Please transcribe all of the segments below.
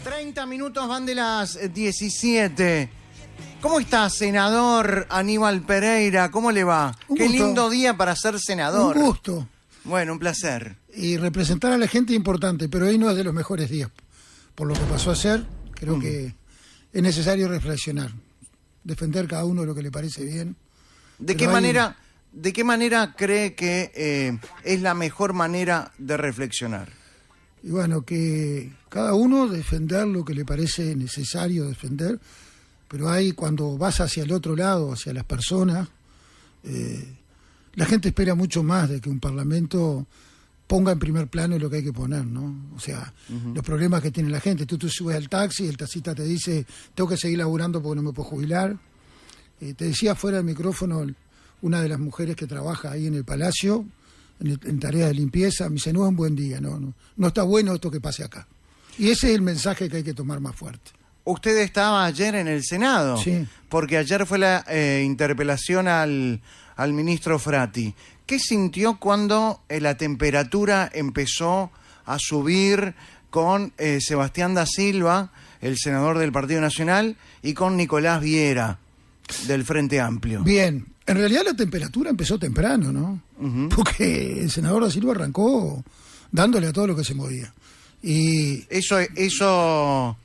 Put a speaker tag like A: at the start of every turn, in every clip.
A: 30 minutos van de las 17. ¿Cómo está, senador Aníbal Pereira? ¿Cómo le va? Qué lindo día para ser senador.
B: Un gusto.
A: Bueno, un placer.
B: Y representar a la gente es importante, pero hoy no es de los mejores días. Por lo que pasó ayer, creo que es necesario reflexionar. Defender cada uno lo que le parece bien.
A: ¿De qué manera cree que es la mejor manera de reflexionar?
B: Y bueno, que cada uno defender lo que le parece necesario defender, pero hay cuando vas hacia el otro lado, hacia las personas, la gente espera mucho más de que un parlamento ponga en primer plano lo que hay que poner, ¿no? O sea, los problemas que tiene la gente. Tú subes al taxi, el taxista te dice, tengo que seguir laburando porque no me puedo jubilar. Te decía fuera del micrófono una de las mujeres que trabaja ahí en el Palacio, en tareas de limpieza, me dice, no es un buen día, no está bueno esto que pase acá. Y ese es el mensaje que hay que tomar más fuerte.
A: Usted estaba ayer en el Senado,
B: sí,
A: porque ayer fue la interpelación al ministro Frati. ¿Qué sintió cuando la temperatura empezó a subir con Sebastián da Silva, el senador del Partido Nacional, y con Nicolás Viera, del Frente Amplio? Bien,
B: en realidad la temperatura empezó temprano, ¿no? Porque el senador da Silva arrancó dándole a todo lo que se movía. Y
A: ¿Eso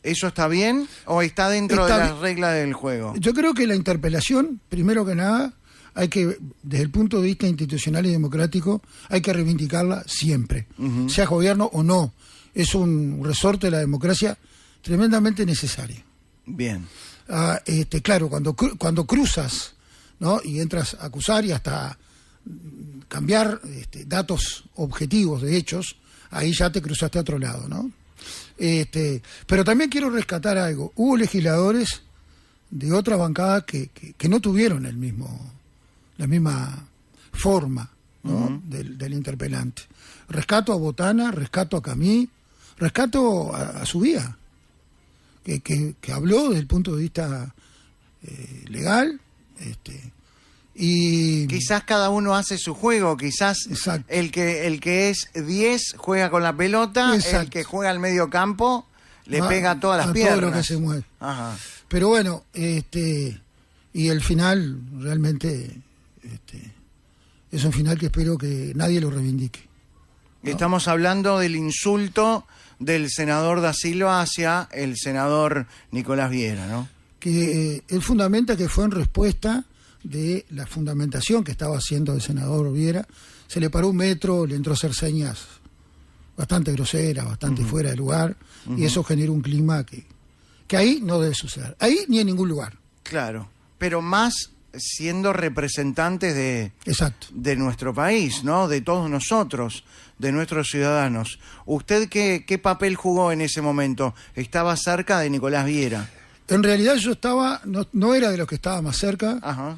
A: está bien o está dentro de las reglas del juego?
B: Yo creo que la interpelación, primero que nada, hay que, desde el punto de vista institucional y democrático, hay que reivindicarla siempre, sea gobierno o no. Es un resorte de la democracia tremendamente necesario.
A: Bien.
B: Claro, cuando cruzas, ¿no? Y entras a acusar y hasta cambiar datos objetivos de hechos, ahí ya te cruzaste a otro lado, ¿no? Pero también quiero rescatar algo. Hubo legisladores de otra bancada que no tuvieron la misma forma, ¿no? del interpelante. Rescato a Botana, rescato a Camí, rescato a Subía, que habló desde el punto de vista legal, y
A: quizás cada uno hace su juego, quizás el que es 10 juega con la pelota, el que juega al medio campo le pega a todas las piernas.
B: Todo lo que se mueve.
A: Ajá.
B: Pero bueno, y el final realmente es un final que espero que nadie lo reivindique, ¿no?
A: Estamos hablando del insulto del senador da Silva hacia el senador Nicolás Viera, ¿no?
B: Que él fundamenta que fue en respuesta de la fundamentación que estaba haciendo el senador Viera. Se le paró un metro, le entró a hacer señas bastante groseras, bastante fuera de lugar, y eso generó un clima que ahí no debe suceder, ahí ni en ningún lugar.
A: Claro, pero más siendo representantes de nuestro país, ¿no? De todos nosotros, de nuestros ciudadanos. ¿Usted qué papel jugó en ese momento? ¿Estaba cerca de Nicolás Viera?
B: En realidad yo no era de los que estaba más cerca. Ajá.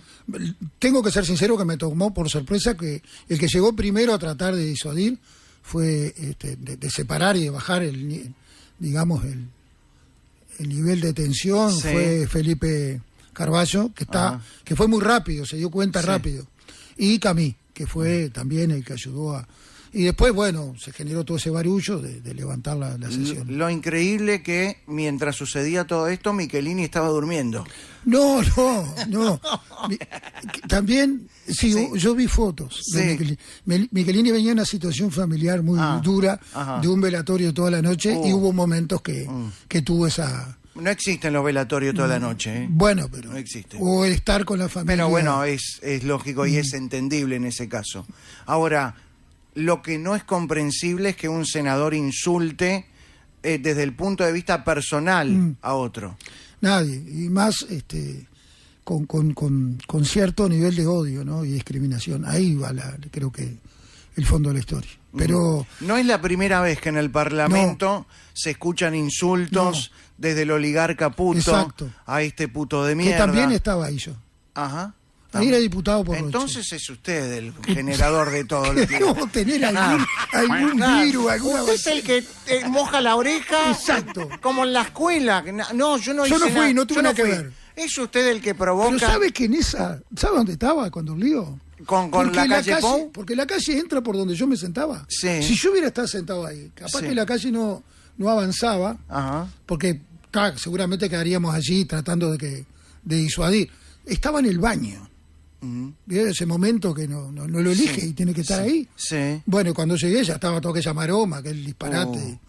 B: Tengo que ser sincero que me tomó por sorpresa que el que llegó primero a tratar de disuadir fue de separar y de bajar el nivel de tensión, sí. Fue Felipe Carballo, que fue muy rápido, se dio cuenta rápido. Y Camí, que fue también el que ayudó a... Y después, bueno, se generó todo ese barullo de levantar la sesión.
A: Lo increíble que mientras sucedía todo esto, Michelini estaba durmiendo.
B: No. También, sí, yo vi fotos de Michelini. Michelini venía en una situación familiar muy dura, de un velatorio toda la noche, y hubo momentos que tuvo esa...
A: No existen los velatorios toda la noche, ¿eh?
B: Bueno, pero...
A: No existe.
B: O el estar con la familia...
A: Pero bueno, es lógico y es entendible en ese caso. Ahora... Lo que no es comprensible es que un senador insulte desde el punto de vista personal a otro.
B: Nadie, y más con cierto nivel de odio, ¿no? Y discriminación. Ahí va creo que el fondo de la historia. Pero
A: no es la primera vez que en el Parlamento se escuchan insultos desde el oligarca puto a este puto de mierda.
B: Que también estaba ahí yo.
A: Ajá.
B: Ahí era diputado por
A: Entonces es usted el generador de todo lo que...
B: Debemos tener algún virus, alguna...
A: Usted es el que moja la oreja.
B: Exacto.
A: Como en la escuela. No, yo no
B: fui, no tuve nada que ver.
A: ¿Es usted el que provoca...?
B: Pero ¿sabe que en esa... ¿Sabe dónde estaba cuando lío?
A: ¿Con la calle Pou?
B: Porque la calle entra por donde yo me sentaba.
A: Sí.
B: Si yo hubiera estado sentado ahí, capaz que la calle no no avanzaba,
A: Ajá.
B: porque seguramente quedaríamos allí tratando de disuadir. Estaba en el baño. ¿Vieron ese momento que no lo elige y tiene que estar ahí?
A: Sí.
B: Bueno, cuando llegué ya estaba todo aquella maroma, aquel disparate.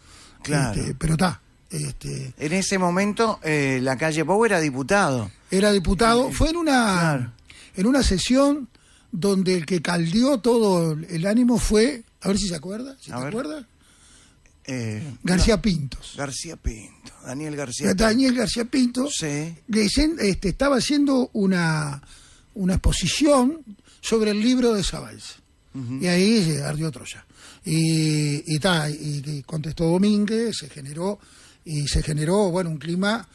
A: Claro.
B: Pero está.
A: En ese momento, Lacalle Pou era diputado.
B: Era diputado. Fue
A: Claro.
B: en una sesión donde el que caldeó todo el ánimo fue, a ver si se acuerda, García Pintos.
A: García Pinto, Daniel García Pinto.
B: Daniel García Pinto
A: Sí.
B: estaba haciendo una exposición sobre el libro de Saballs. Y ahí ardió Troya. Y contestó Domínguez, se generó bueno, un clima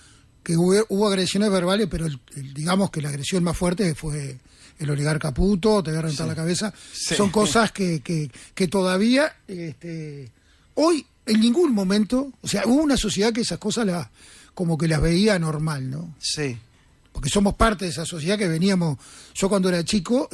B: que hubo agresiones verbales, pero digamos que la agresión más fuerte fue el oligarca puto, te voy a rentar la cabeza.
A: Sí.
B: Son cosas que todavía hoy en ningún momento, o sea, hubo una sociedad que esas cosas como que las veía normal, ¿no?
A: Sí.
B: Porque somos parte de esa sociedad que veníamos. Yo cuando era chico,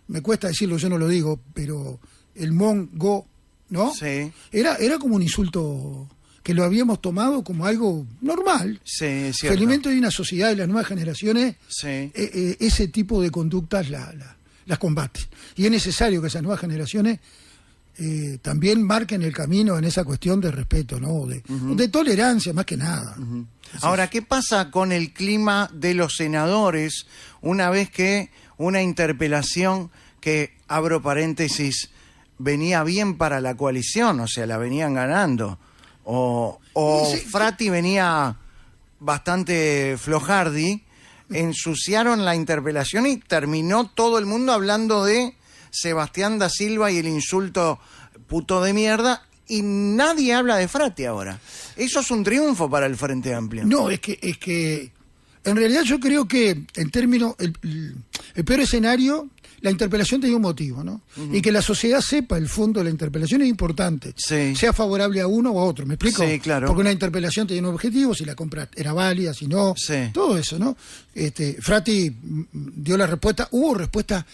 B: me cuesta decirlo, yo no lo digo, pero el mongo, ¿no?
A: Sí.
B: Era como un insulto que lo habíamos tomado como algo normal.
A: Sí, es cierto.
B: Felizmente hoy una sociedad de las nuevas generaciones,
A: Sí.
B: ese tipo de conductas las combate. Y es necesario que esas nuevas generaciones también marquen el camino en esa cuestión de respeto, ¿no? De tolerancia, más que nada.
A: Ahora, ¿qué pasa con el clima de los senadores una vez que una interpelación que, abro paréntesis, venía bien para la coalición, o sea, la venían ganando, o Frati venía bastante flojardi, ensuciaron la interpelación y terminó todo el mundo hablando de Sebastián da Silva y el insulto puto de mierda, y nadie habla de Frati ahora? Eso es un triunfo para el Frente Amplio.
B: No, es que en realidad yo creo que en términos, el peor escenario, la interpelación tenía un motivo, ¿no? Y que la sociedad sepa el fondo de la interpelación es importante.
A: Sí.
B: Sea favorable a uno o a otro, ¿me explico?
A: Sí, claro.
B: Porque una interpelación tenía un objetivo, si la compra era válida, si no,
A: Sí.
B: todo eso, ¿no? Frati dio la respuesta, hubo respuestas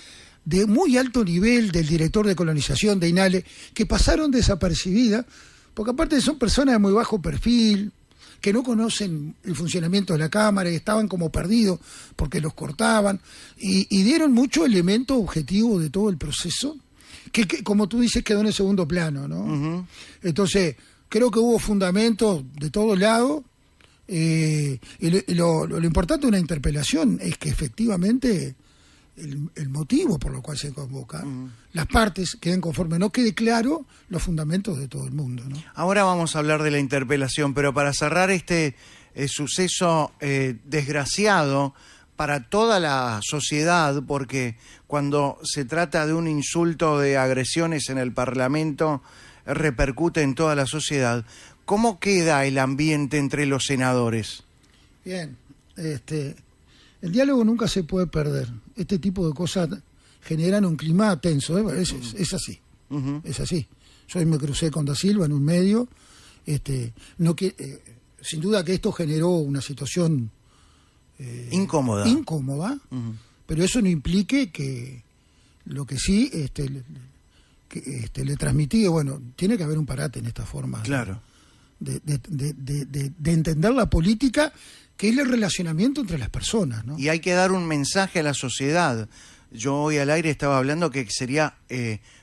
B: de muy alto nivel del director de colonización de INALE, que pasaron desapercibidas, porque aparte son personas de muy bajo perfil, que no conocen el funcionamiento de la Cámara y estaban como perdidos porque los cortaban, y dieron mucho elemento objetivo de todo el proceso, que como tú dices quedó en el segundo plano, ¿no? Entonces, creo que hubo fundamentos de todos lados, y lo importante de una interpelación es que efectivamente el motivo por lo cual se convoca, las partes queden conformes, no quede claro los fundamentos de todo el mundo, ¿no?
A: Ahora vamos a hablar de la interpelación, pero para cerrar este suceso desgraciado para toda la sociedad, porque cuando se trata de un insulto de agresiones en el Parlamento, repercute en toda la sociedad. ¿Cómo queda el ambiente entre los senadores?
B: Bien, el diálogo nunca se puede perder. Este tipo de cosas generan un clima tenso, ¿eh? Es así. Es así. Yo me crucé con Da Silva en un medio. Sin duda que esto generó una situación incómoda, pero eso no implique que lo que sí le transmití, bueno, tiene que haber un parate en esta forma.
A: Claro.
B: De entender la política, que es el relacionamiento entre las personas, ¿no?
A: Y hay que dar un mensaje a la sociedad. Yo hoy al aire estaba hablando que sería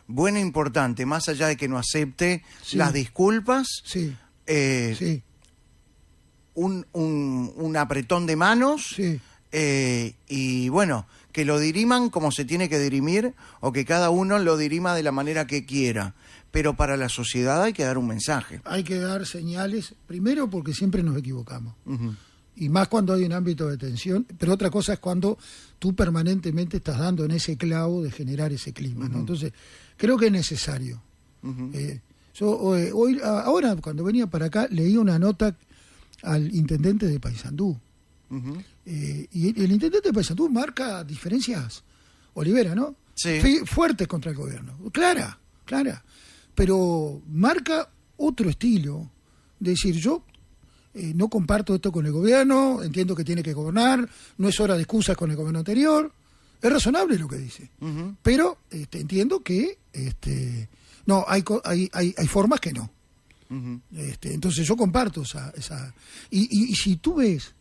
A: bueno e importante, más allá de que no acepte las disculpas,
B: sí.
A: Un apretón de manos,
B: Sí.
A: Y bueno, que lo diriman como se tiene que dirimir, o que cada uno lo dirima de la manera que quiera. Pero para la sociedad hay que dar un mensaje.
B: Hay que dar señales, primero porque siempre nos equivocamos. Y más cuando hay un ámbito de tensión, pero otra cosa es cuando tú permanentemente estás dando en ese clavo de generar ese clima, ¿no? Entonces, creo que es necesario. Ahora, cuando venía para acá, leí una nota al intendente de Paysandú. Y el intendente de Paysandú marca diferencias, Olivera, ¿no?
A: Sí.
B: Fuertes contra el gobierno. Clara. Pero marca otro estilo. De decir, yo no comparto esto con el gobierno, entiendo que tiene que gobernar, no es hora de excusas con el gobierno anterior. Es razonable lo que dice. Pero entiendo que no hay formas que no.
A: Ujú.
B: Entonces yo comparto esa. Y si tú ves,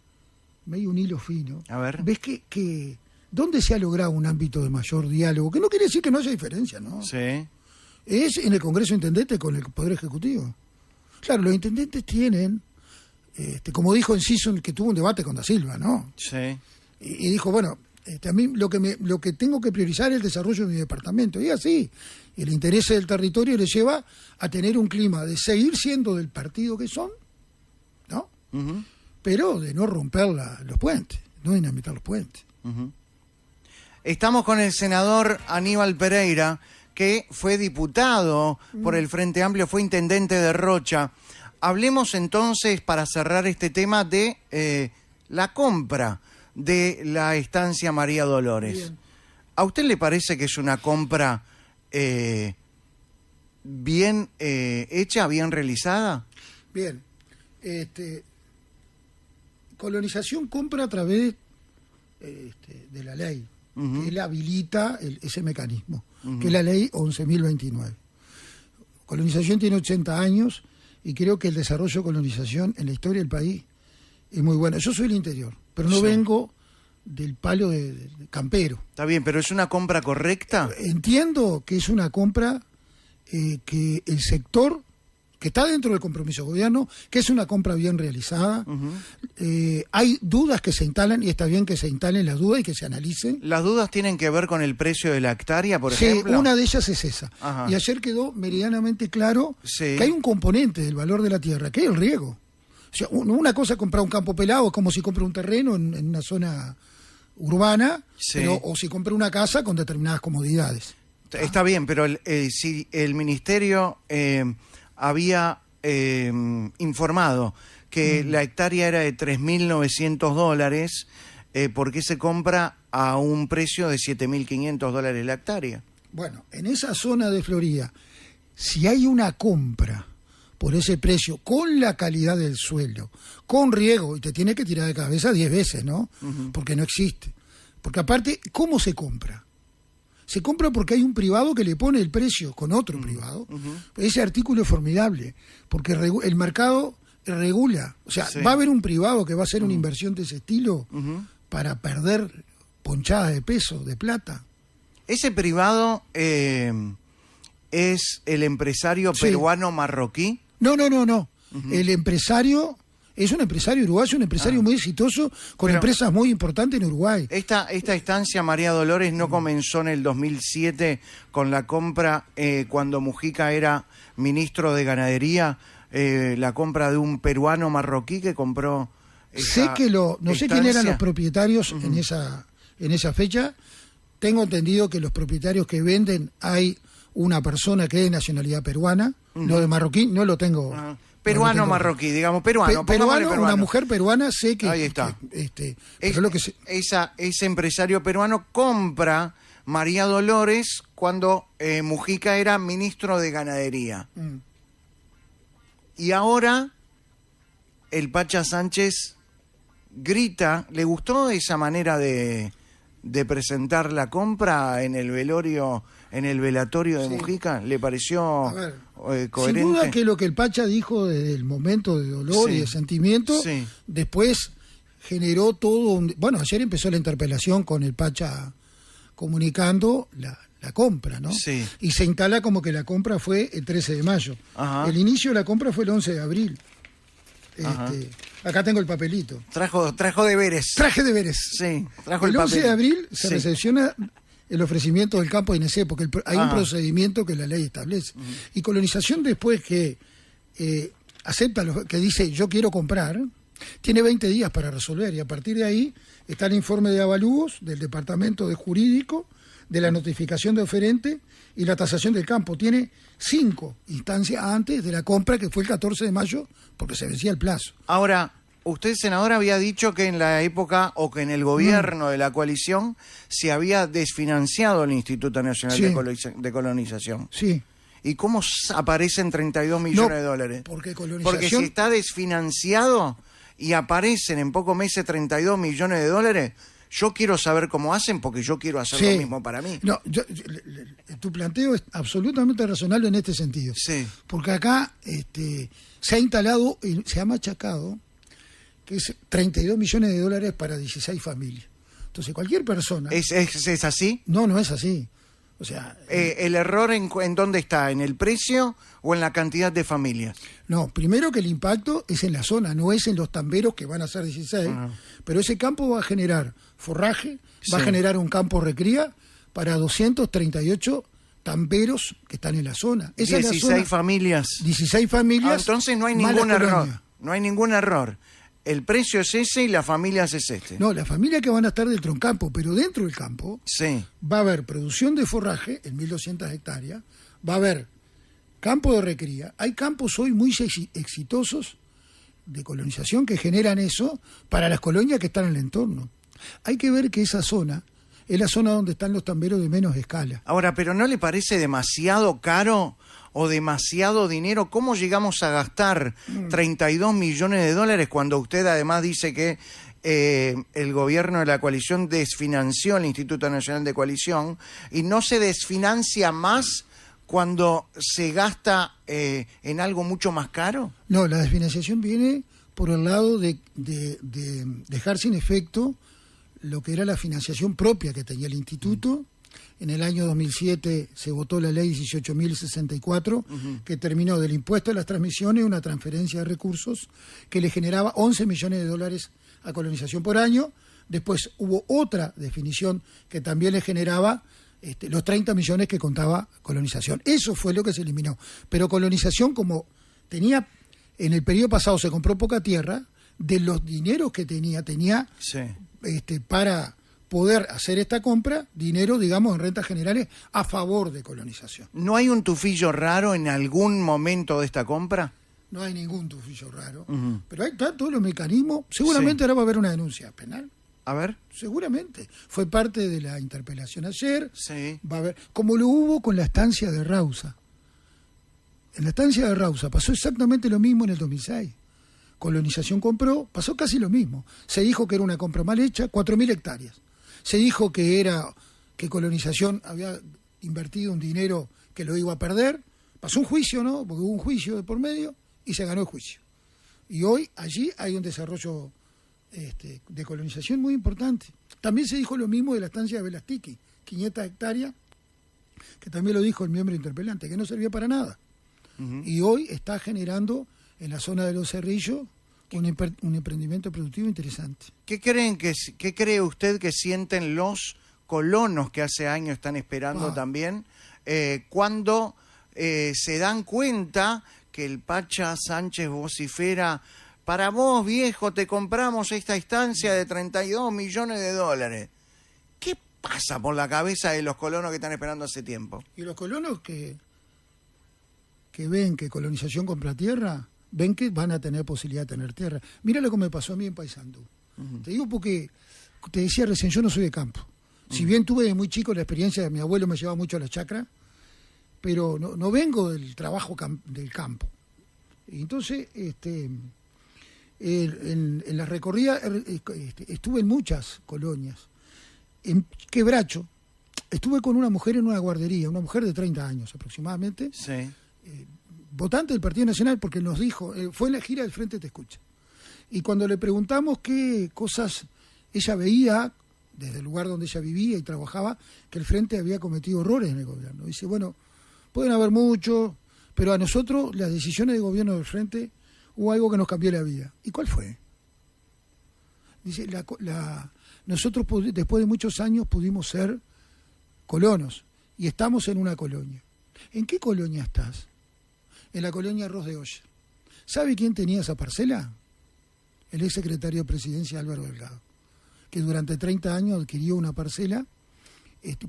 B: medio un hilo fino,
A: A ver.
B: ves que ¿dónde se ha logrado un ámbito de mayor diálogo? Que no quiere decir que no haya diferencia, ¿no?
A: Sí.
B: Es en el Congreso de Intendentes con el Poder Ejecutivo. Claro, los intendentes tienen, como dijo Enciso, que tuvo un debate con Da Silva, ¿no?
A: Sí.
B: Y dijo, bueno, a mí lo que tengo que priorizar es el desarrollo de mi departamento. Y así, el interés del territorio le lleva a tener un clima de seguir siendo del partido que son, ¿no?
A: Ujú.
B: Pero de no romper los puentes, no dinamitar los puentes.
A: Ujú. Estamos con el senador Aníbal Pereira, que fue diputado por el Frente Amplio, fue intendente de Rocha. Hablemos entonces, para cerrar este tema, de la compra de la estancia María Dolores.
B: Bien.
A: ¿A usted le parece que es una compra bien hecha, bien realizada?
B: Bien, colonización compra a través de la ley,
A: Ujú.
B: que él habilita ese mecanismo,
A: Ujú.
B: que es la ley 11.029. Colonización tiene 80 años y creo que el desarrollo de colonización en la historia del país es muy bueno. Yo soy del interior, pero no
A: Sí.
B: vengo del palo de campero.
A: Está bien, pero ¿es una compra correcta?
B: Entiendo que es una compra que el sector, que está dentro del compromiso de gobierno, que es una compra bien realizada.
A: Ujú.
B: Hay dudas que se instalan y está bien que se instalen las dudas y que se analicen.
A: ¿Las dudas tienen que ver con el precio de la hectárea, por
B: Sí,
A: ejemplo?
B: una de ellas es esa.
A: Ajá.
B: Y ayer quedó meridianamente claro
A: Sí.
B: que hay un componente del valor de la tierra, que es el riego. O sea, una cosa es comprar un campo pelado, es como si compra un terreno en una zona urbana,
A: Sí.
B: o si compra una casa con determinadas comodidades.
A: Está bien, pero si el ministerio había informado que la hectárea era de $3.900, ¿por qué se compra a un precio de $7.500 la hectárea?
B: Bueno, en esa zona de Florida, si hay una compra por ese precio, con la calidad del suelo, con riego, y te tiene que tirar de cabeza 10 veces, ¿no?
A: Ujú.
B: Porque no existe. Porque aparte, ¿cómo se compra? Se compra porque hay un privado que le pone el precio con otro privado. Ese artículo es formidable, porque el mercado regula. O sea,
A: Sí.
B: va a haber un privado que va a hacer una inversión de ese estilo
A: Ujú.
B: para perder ponchadas de peso, de plata.
A: ¿Ese privado es el empresario
B: Sí.
A: peruano marroquí?
B: No. El empresario es un empresario uruguayo, un empresario muy exitoso, con
A: Pero-
B: empresas muy importantes en Uruguay.
A: Esta estancia María Dolores no comenzó en el 2007 con la compra, cuando Mujica era ministro de Ganadería, la compra de un peruano marroquí que compró
B: Sé que no sé quién eran los propietarios en esa fecha. Tengo entendido que los propietarios que venden hay una persona que es de nacionalidad peruana, no de marroquí, no lo tengo.
A: Peruano
B: no lo tengo.
A: marroquí, digamos, peruano.
B: Peruano,
A: pongámosle peruano.
B: una mujer peruana, sé que...
A: Ahí está.
B: pero lo que se-
A: Ese empresario peruano compra María Dolores cuando Mujica era ministro de Ganadería.
B: Mm.
A: Y ahora el Pacha Sánchez grita. ¿Le gustó esa manera de presentar la compra en el velorio, en el velatorio de
B: Sí.
A: Mujica? ¿Le pareció
B: A ver,
A: coherente?
B: Sin duda que lo que el Pacha dijo desde el momento de dolor
A: Sí.
B: y de sentimiento,
A: Sí.
B: después generó todo un... Bueno, ayer empezó la interpelación con el Pacha comunicando la compra, ¿no?
A: Sí.
B: Y se instala como que la compra fue el 13 de mayo.
A: Ajá.
B: El inicio de la compra fue el 11 de abril.
A: Ajá.
B: Acá tengo el papelito.
A: Trajo deberes.
B: Traje deberes.
A: Sí, trajo el
B: El 11
A: papel.
B: de abril se
A: Sí.
B: recepciona el ofrecimiento del campo de INEC, porque hay un
A: Ajá.
B: procedimiento que la ley establece. Y colonización, después que acepta, que dice yo quiero comprar, tiene 20 días para resolver, y a partir de ahí está el informe de avalúos del Departamento de Jurídico, de la notificación de oferente y la tasación del campo. Tiene 5 instancias antes de la compra, que fue el 14 de mayo, porque se vencía el plazo.
A: Ahora, usted, senador, había dicho que en la época o que en el gobierno de la coalición se había desfinanciado el Instituto Nacional
B: Sí.
A: de Colonización.
B: Sí.
A: ¿Y cómo aparecen 32 millones de dólares?
B: Porque
A: Porque
B: colonización...
A: si está desfinanciado y aparecen en pocos meses 32 millones de dólares, Yo quiero saber cómo hacen porque yo quiero hacer lo mismo para mí.
B: No, tu planteo es absolutamente razonable en este sentido.
A: Sí.
B: Porque acá se ha instalado, se ha machacado, que es 32 millones de dólares para 16 familias. Entonces, cualquier persona...
A: ¿Es así?
B: No, no es así. O sea...
A: ¿El error en dónde está? ¿En el precio o en la cantidad de familias?
B: No, primero que el impacto es en la zona, no es en los tamberos que van a ser 16, pero ese campo va a generar forraje, va a generar un campo recría para 238 tamberos que están en la zona. Esa
A: 16
B: es la zona.
A: familias.
B: 16 familias.
A: Entonces no hay
B: más
A: ningún
B: la
A: error.
B: colonia.
A: No hay ningún error. El precio es ese y las familias es este.
B: No, las familias que van a estar dentro del campo, pero dentro del campo
A: Sí.
B: va a haber producción de forraje en 1.200 hectáreas, va a haber campo de recría. Hay campos hoy muy exitosos de colonización que generan eso para las colonias que están en el entorno. Hay que ver que esa zona es la zona donde están los tamberos de menos escala.
A: Ahora, ¿pero no le parece demasiado caro o demasiado dinero? ¿Cómo llegamos a gastar 32 millones de dólares cuando usted además dice que el gobierno de la coalición desfinanció el Instituto Nacional de Coalición y no se desfinancia más cuando se gasta en algo mucho más caro?
B: No, la desfinanciación viene por el lado de dejar sin efecto lo que era la financiación propia que tenía el instituto. En el año 2007 se votó la ley 18.064, que terminó del impuesto a las transmisiones una transferencia de recursos que le generaba 11 millones de dólares a colonización por año. Después hubo otra definición que también le generaba los 30 millones que contaba colonización. Eso fue lo que se eliminó. Pero colonización, como tenía, en el periodo pasado se compró poca tierra, de los dineros que tenía
A: Sí.
B: Para poder hacer esta compra, dinero, digamos, en rentas generales a favor de colonización.
A: ¿No hay un tufillo raro en algún momento de esta compra?
B: No hay ningún tufillo raro, pero hay todos los mecanismos. Seguramente ahora va a haber una denuncia penal.
A: A ver.
B: Seguramente. Fue parte de la interpelación ayer.
A: Sí.
B: Va a haber, como lo hubo con la estancia de Rausa. En la estancia de Rausa pasó exactamente lo mismo en el 2006. Colonización compró, pasó casi lo mismo. Se dijo que era una compra mal hecha, 4.000 hectáreas. Se dijo que colonización había invertido un dinero que lo iba a perder. Pasó un juicio, ¿no? Porque hubo un juicio de por medio y se ganó el juicio. Y hoy allí hay un desarrollo de colonización muy importante. También se dijo lo mismo de la estancia de Velastiqui, 500 hectáreas, que también lo dijo el miembro interpelante, que no servía para nada. Y hoy está generando en la zona de Los Cerrillos un emprendimiento productivo interesante.
A: ¿Qué cree usted que sienten los colonos que hace años están esperando también cuando se dan cuenta que el Pacha Sánchez vocifera: para vos, viejo, te compramos esta estancia de 32 millones de dólares? ¿Qué pasa por la cabeza de los colonos que están esperando hace tiempo?
B: Y los colonos que ven que colonización compra tierra, ven que van a tener posibilidad de tener tierra. Mira lo que me pasó a mí en Paysandú. Te digo porque, te decía recién, yo no soy de campo. Si bien tuve de muy chico la experiencia de mi abuelo, me llevaba mucho a la chacra, pero no vengo del trabajo del campo. Y entonces, en la recorrida estuve en muchas colonias. En Quebracho estuve con una mujer en una guardería, una mujer de 30 años aproximadamente,
A: Sí.
B: Votante del Partido Nacional, porque nos dijo, fue en la gira del Frente Te Escucha. Y cuando le preguntamos qué cosas ella veía, desde el lugar donde ella vivía y trabajaba, que el Frente había cometido errores en el gobierno. Dice, bueno, pueden haber muchos, pero a nosotros las decisiones de gobierno del Frente hubo algo que nos cambió la vida. ¿Y cuál fue? Dice, nosotros después de muchos años pudimos ser colonos y estamos en una colonia. ¿En qué colonia estás? En la colonia Arroz de Olla. ¿Sabe quién tenía esa parcela? El ex secretario de Presidencia Álvaro Delgado, que durante 30 años adquirió una parcela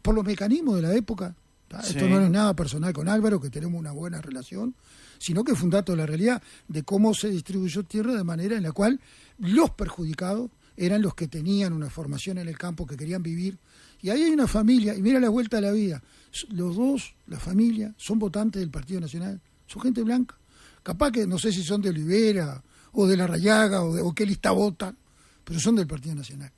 B: por los mecanismos de la época. Sí. Esto no es nada personal con Álvaro, que tenemos una buena relación, sino que fue un dato de la realidad de cómo se distribuyó tierra de manera en la cual los perjudicados eran los que tenían una formación en el campo, que querían vivir. Y ahí hay una familia, y mira la vuelta a la vida. Los dos, la familia, son votantes del Partido Nacional. Son gente blanca. Capaz que no sé si son de Olivera o de La Rayaga o qué lista votan, pero son del Partido Nacional.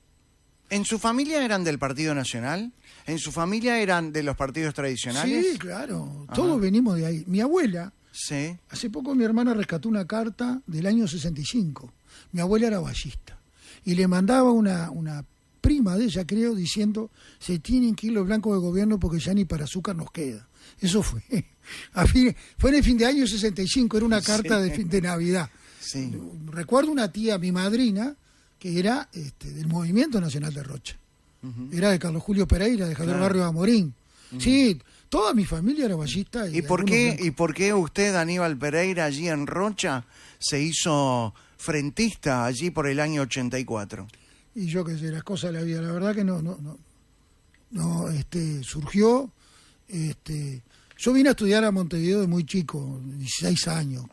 A: ¿En su familia eran del Partido Nacional? ¿En su familia eran de los partidos tradicionales?
B: Sí, claro, todos venimos de ahí. Mi abuela,
A: Sí.
B: hace poco mi hermana rescató una carta del año 65. Mi abuela era ballista y le mandaba una prima de ella, creo, diciendo: se tienen que ir los blancos del gobierno porque ya ni para azúcar nos queda. Eso fue fue en el fin de año 65, era una carta de Navidad.
A: Sí.
B: Recuerdo una tía, mi madrina, que era del Movimiento Nacional de Rocha. Era de Carlos Julio Pereira, de Javier Barrio Amorín. Sí, toda mi familia era ballista.
A: ¿Y por qué usted, Aníbal Pereira, allí en Rocha, se hizo frentista allí por el año 84?
B: Y yo qué sé, las cosas de la vida, la verdad que no surgió. Yo vine a estudiar a Montevideo de muy chico, 16 años.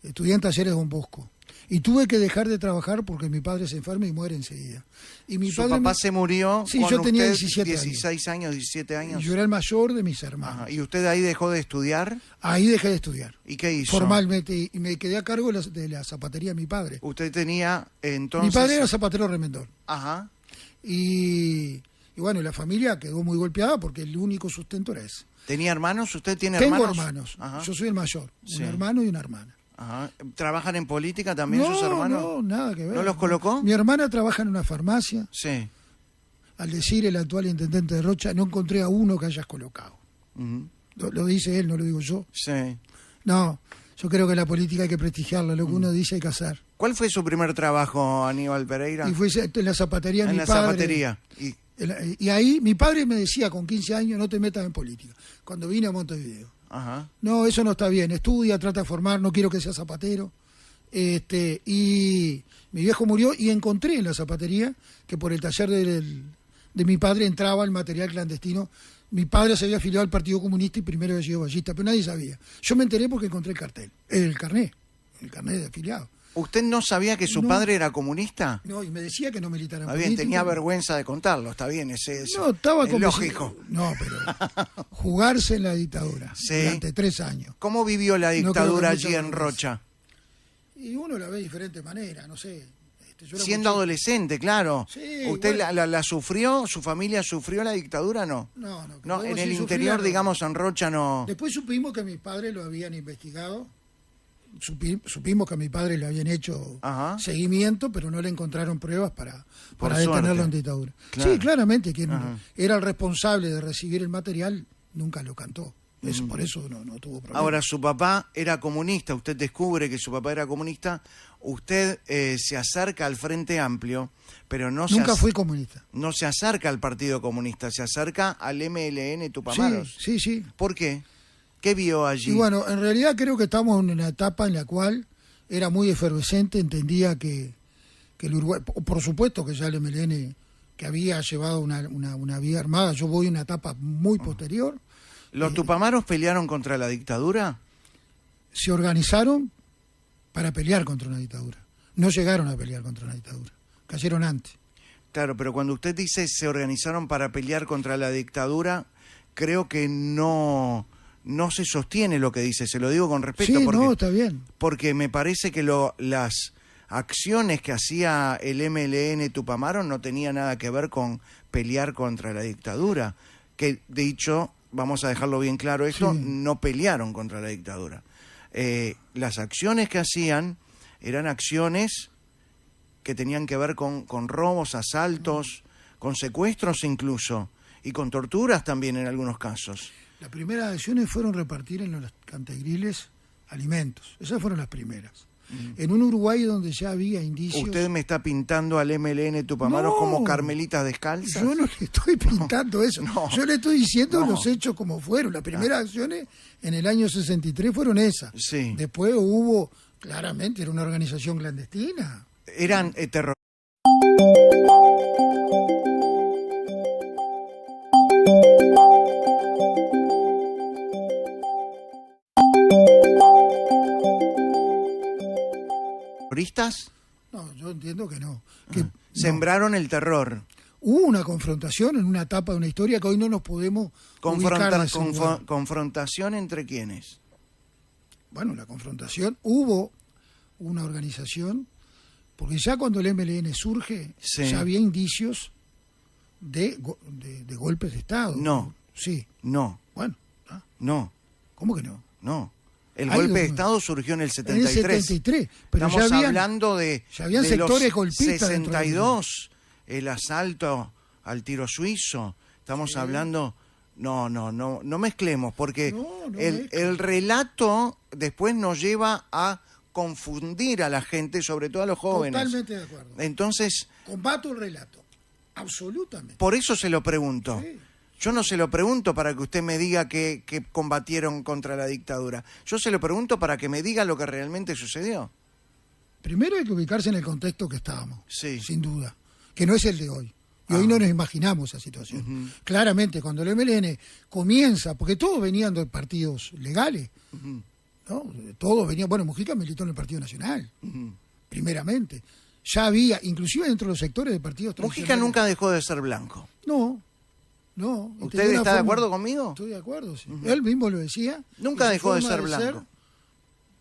B: Estudié en Talleres Don Bosco. Y tuve que dejar de trabajar porque mi padre se enferma y muere enseguida. Y mi
A: ¿Su papá se murió
B: sí,
A: cuando
B: yo tenía
A: usted
B: 16
A: años, 17 años?
B: Y yo era el mayor de mis hermanos.
A: ¿Y usted ahí dejó de estudiar?
B: Ahí dejé de estudiar.
A: ¿Y qué hizo?
B: Formalmente. Y me quedé a cargo de la zapatería de mi padre.
A: ¿Usted tenía entonces...?
B: Mi padre era zapatero remendón.
A: Ajá.
B: Y bueno, la familia quedó muy golpeada porque el único sustento era ese.
A: ¿Tenía hermanos? ¿Usted tiene
B: Tengo
A: hermanos?
B: hermanos. Yo soy el mayor.
A: Sí.
B: Un hermano y una hermana.
A: Ajá. ¿Trabajan en política también sus hermanos?
B: No, nada que ver.
A: ¿No los colocó?
B: Mi hermana trabaja en una farmacia.
A: Sí.
B: Al decir el actual intendente de Rocha, no encontré a uno que hayas colocado. Lo dice él, no lo digo yo.
A: Sí.
B: No, yo creo que la política hay que prestigiarla, lo que uno dice hay que hacer.
A: ¿Cuál fue su primer trabajo, Aníbal Pereira?
B: Y fue en la zapatería de mi padre.
A: En la zapatería.
B: Y ahí mi padre me decía con 15 años: no te metas en política. Cuando vine a Montevideo.
A: Ajá.
B: No, eso no está bien. Estudia, trata de formar, no quiero que seas zapatero. Y mi viejo murió y encontré en la zapatería que por el taller de mi padre entraba el material clandestino. Mi padre se había afiliado al Partido Comunista y primero había sido ballista, pero nadie sabía. Yo me enteré porque encontré el carnet de afiliado.
A: ¿Usted no sabía que su padre era comunista?
B: No, y me decía que no militara en
A: Está bien,
B: política.
A: tenía vergüenza de contarlo, está bien,
B: No, estaba
A: es lógico.
B: No, pero jugarse en la dictadura durante 3 años.
A: ¿Cómo vivió la dictadura allí en Rocha?
B: Y uno la ve de diferente manera, no sé.
A: Siendo adolescente, claro.
B: Sí,
A: ¿Usted
B: bueno.
A: la sufrió? ¿Su familia sufrió la dictadura? No.
B: No,
A: En el interior, digamos, en Rocha no.
B: Después supimos que mis padres lo habían investigado. Supimos que a mi padre le habían hecho seguimiento, pero no le encontraron pruebas para detenerlo en dictadura. Claro. Sí, claramente, quien era el responsable de recibir el material nunca lo cantó. Por eso no tuvo problema.
A: Ahora, su papá era comunista, usted descubre que su papá era comunista, usted se acerca al Frente Amplio, pero
B: nunca fui comunista.
A: No se acerca al Partido Comunista, se acerca al MLN Tupamaros.
B: Sí.
A: ¿Por qué? ¿Qué vio allí?
B: Y bueno, en realidad creo que estamos en una etapa en la cual era muy efervescente, entendía que el Uruguay, por supuesto que ya el MLN, que había llevado una vía armada, yo voy a una etapa muy posterior.
A: ¿Los Tupamaros pelearon contra la dictadura?
B: Se organizaron para pelear contra una dictadura. No llegaron a pelear contra una dictadura, cayeron antes.
A: Claro, pero cuando usted dice se organizaron para pelear contra la dictadura, creo que no se sostiene lo que dice, se lo digo con respeto.
B: Sí, no, está bien.
A: Porque me parece que las acciones que hacía el MLN Tupamaros no tenía nada que ver con pelear contra la dictadura. Que, de hecho, vamos a dejarlo bien claro esto, no pelearon contra la dictadura. Las acciones que hacían eran acciones que tenían que ver con robos, asaltos, con secuestros incluso, y con torturas también en algunos casos.
B: Las primeras acciones fueron repartir en los cantegriles alimentos. Esas fueron las primeras. En un Uruguay donde ya había indicios...
A: ¿Usted me está pintando al MLN Tupamaros como carmelitas descalzas?
B: Yo no le estoy pintando eso. Yo le estoy diciendo los hechos como fueron. Las primeras acciones en el año 63 fueron esas.
A: Sí.
B: Después hubo, claramente, era una organización clandestina.
A: Eran terroristas. ¿Terroristas?
B: No, yo entiendo que no.
A: Sembraron el terror.
B: Hubo una confrontación en una etapa de una historia que hoy no nos podemos
A: ¿Confrontación entre quiénes?
B: Bueno, la confrontación, hubo una organización Porque ya cuando el MLN surge,
A: Sí.
B: ya había indicios de golpes de Estado.
A: No.
B: Sí.
A: No,
B: Bueno, ¿ah?
A: no,
B: ¿Cómo que no?
A: no. El
B: Hay
A: golpe de
B: un-
A: Estado surgió en el
B: En
A: 73.
B: el 73. Pero
A: Estamos
B: ya habían,
A: hablando de,
B: ya habían
A: de
B: sectores
A: los
B: golpistas dentro del
A: 62, el asalto al tiro suizo. Estamos
B: Sí.
A: hablando... No mezclemos, porque
B: No
A: el
B: mezclen.
A: relato después nos lleva a confundir a la gente, sobre todo a los jóvenes.
B: Totalmente de acuerdo.
A: Entonces,
B: Combato el relato. Absolutamente.
A: por eso se lo pregunto.
B: Sí.
A: Yo no se lo pregunto para que usted me diga que combatieron contra la dictadura. Yo se lo pregunto para que me diga lo que realmente sucedió.
B: Primero hay que ubicarse en el contexto que estábamos,
A: Sí.
B: sin duda, que no es el de hoy. Y hoy no nos imaginamos esa situación. Claramente, cuando el MLN comienza, porque todos venían de partidos legales, ¿no? Todos venían, bueno, Mujica militó en el Partido Nacional, primeramente. Ya había, inclusive dentro de los sectores de partidos
A: Mujica
B: tradicionales.
A: nunca dejó de ser blanco.
B: No. Y
A: ¿Usted
B: tenía una
A: está de
B: forma-
A: acuerdo conmigo?
B: Estoy de acuerdo, sí. Él mismo lo decía.
A: Nunca
B: y su
A: dejó de
B: forma
A: ser blanco.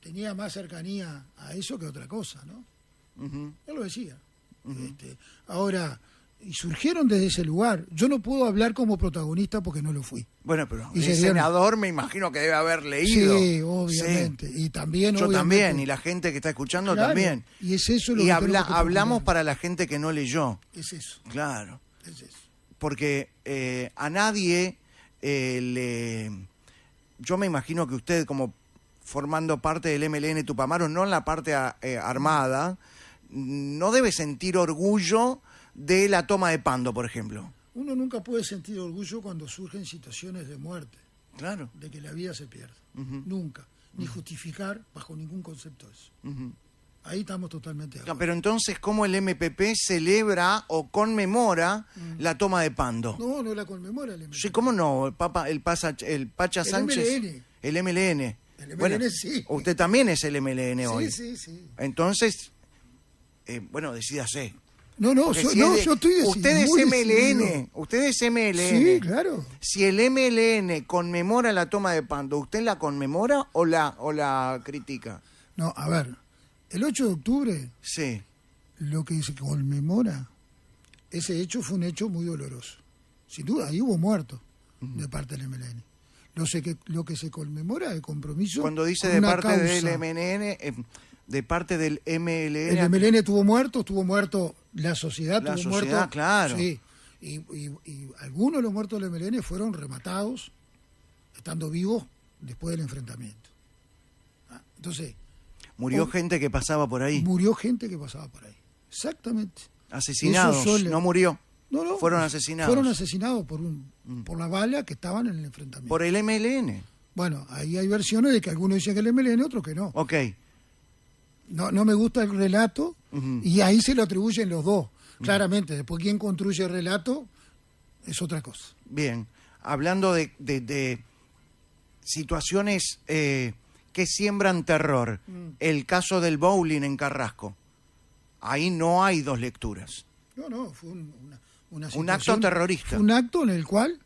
B: tenía más cercanía a eso que a otra cosa, ¿no? Él lo decía. Ahora, y surgieron desde ese lugar. Yo no puedo hablar como protagonista porque no lo fui.
A: Bueno, pero
B: Y
A: el
B: se dieron-
A: senador me imagino que debe haber leído.
B: Sí, obviamente.
A: Sí.
B: Y también,
A: Yo
B: obviamente,
A: también, y la gente que está escuchando
B: claro,
A: también.
B: Y es eso lo
A: Y
B: que tenemos que
A: hablamos
B: procurar.
A: para la gente que no leyó.
B: Es eso,
A: Claro.
B: es eso.
A: Porque a nadie le... Yo me imagino que usted, como formando parte del MLN Tupamaro, no en la parte armada, no debe sentir orgullo de la toma de Pando, por ejemplo.
B: Uno nunca puede sentir orgullo cuando surgen situaciones de muerte,
A: Claro.
B: de que la vida se pierde. Nunca. Ni justificar bajo ningún concepto eso. Ahí estamos totalmente de
A: No,
B: acuerdo.
A: pero entonces, ¿cómo el MPP celebra o conmemora la toma de Pando?
B: No la conmemora el MLN.
A: Sí, ¿cómo no? El Pacha
B: El
A: Sánchez.
B: MLN.
A: El MLN.
B: El
A: Bueno,
B: MLN sí.
A: usted también es el MLN hoy.
B: Sí.
A: Entonces, bueno, decídase.
B: No,
A: Porque si es de-
B: yo estoy
A: usted es
B: muy
A: MLN.
B: decidido.
A: Usted es MLN.
B: Sí, claro.
A: Si el MLN conmemora la toma de Pando, ¿usted la conmemora o la critica?
B: No, a ver, el 8 de octubre,
A: Sí.
B: lo que se conmemora, ese hecho fue un hecho muy doloroso. Sin duda, ahí hubo muertos de parte del MLN. Lo que se conmemora el compromiso.
A: Cuando dice
B: con
A: de
B: una
A: parte del
B: causa.
A: MLN, de parte del MLN.
B: El MLN tuvo muerto la sociedad,
A: La
B: tuvo
A: sociedad,
B: muerto.
A: claro.
B: Sí, y algunos de los muertos del MLN fueron rematados, estando vivos después del enfrentamiento. Entonces,
A: Murió gente que pasaba por ahí.
B: murió gente que pasaba por ahí. Exactamente.
A: Asesinados.
B: Eso suele-
A: No murió.
B: No,
A: Fueron asesinados.
B: Fueron asesinados por la bala que estaban en el enfrentamiento.
A: Por el MLN.
B: Bueno, ahí hay versiones de que algunos dicen que el MLN, otros que no.
A: Ok.
B: No me gusta el relato y ahí se lo atribuyen los dos. Claramente, después quien construye el relato es otra cosa.
A: Bien. Hablando de situaciones que siembran terror. El caso del bowling en Carrasco. Ahí no hay dos lecturas.
B: No, fue una
A: Un
B: situación-
A: acto terrorista.
B: Fue un acto en el cual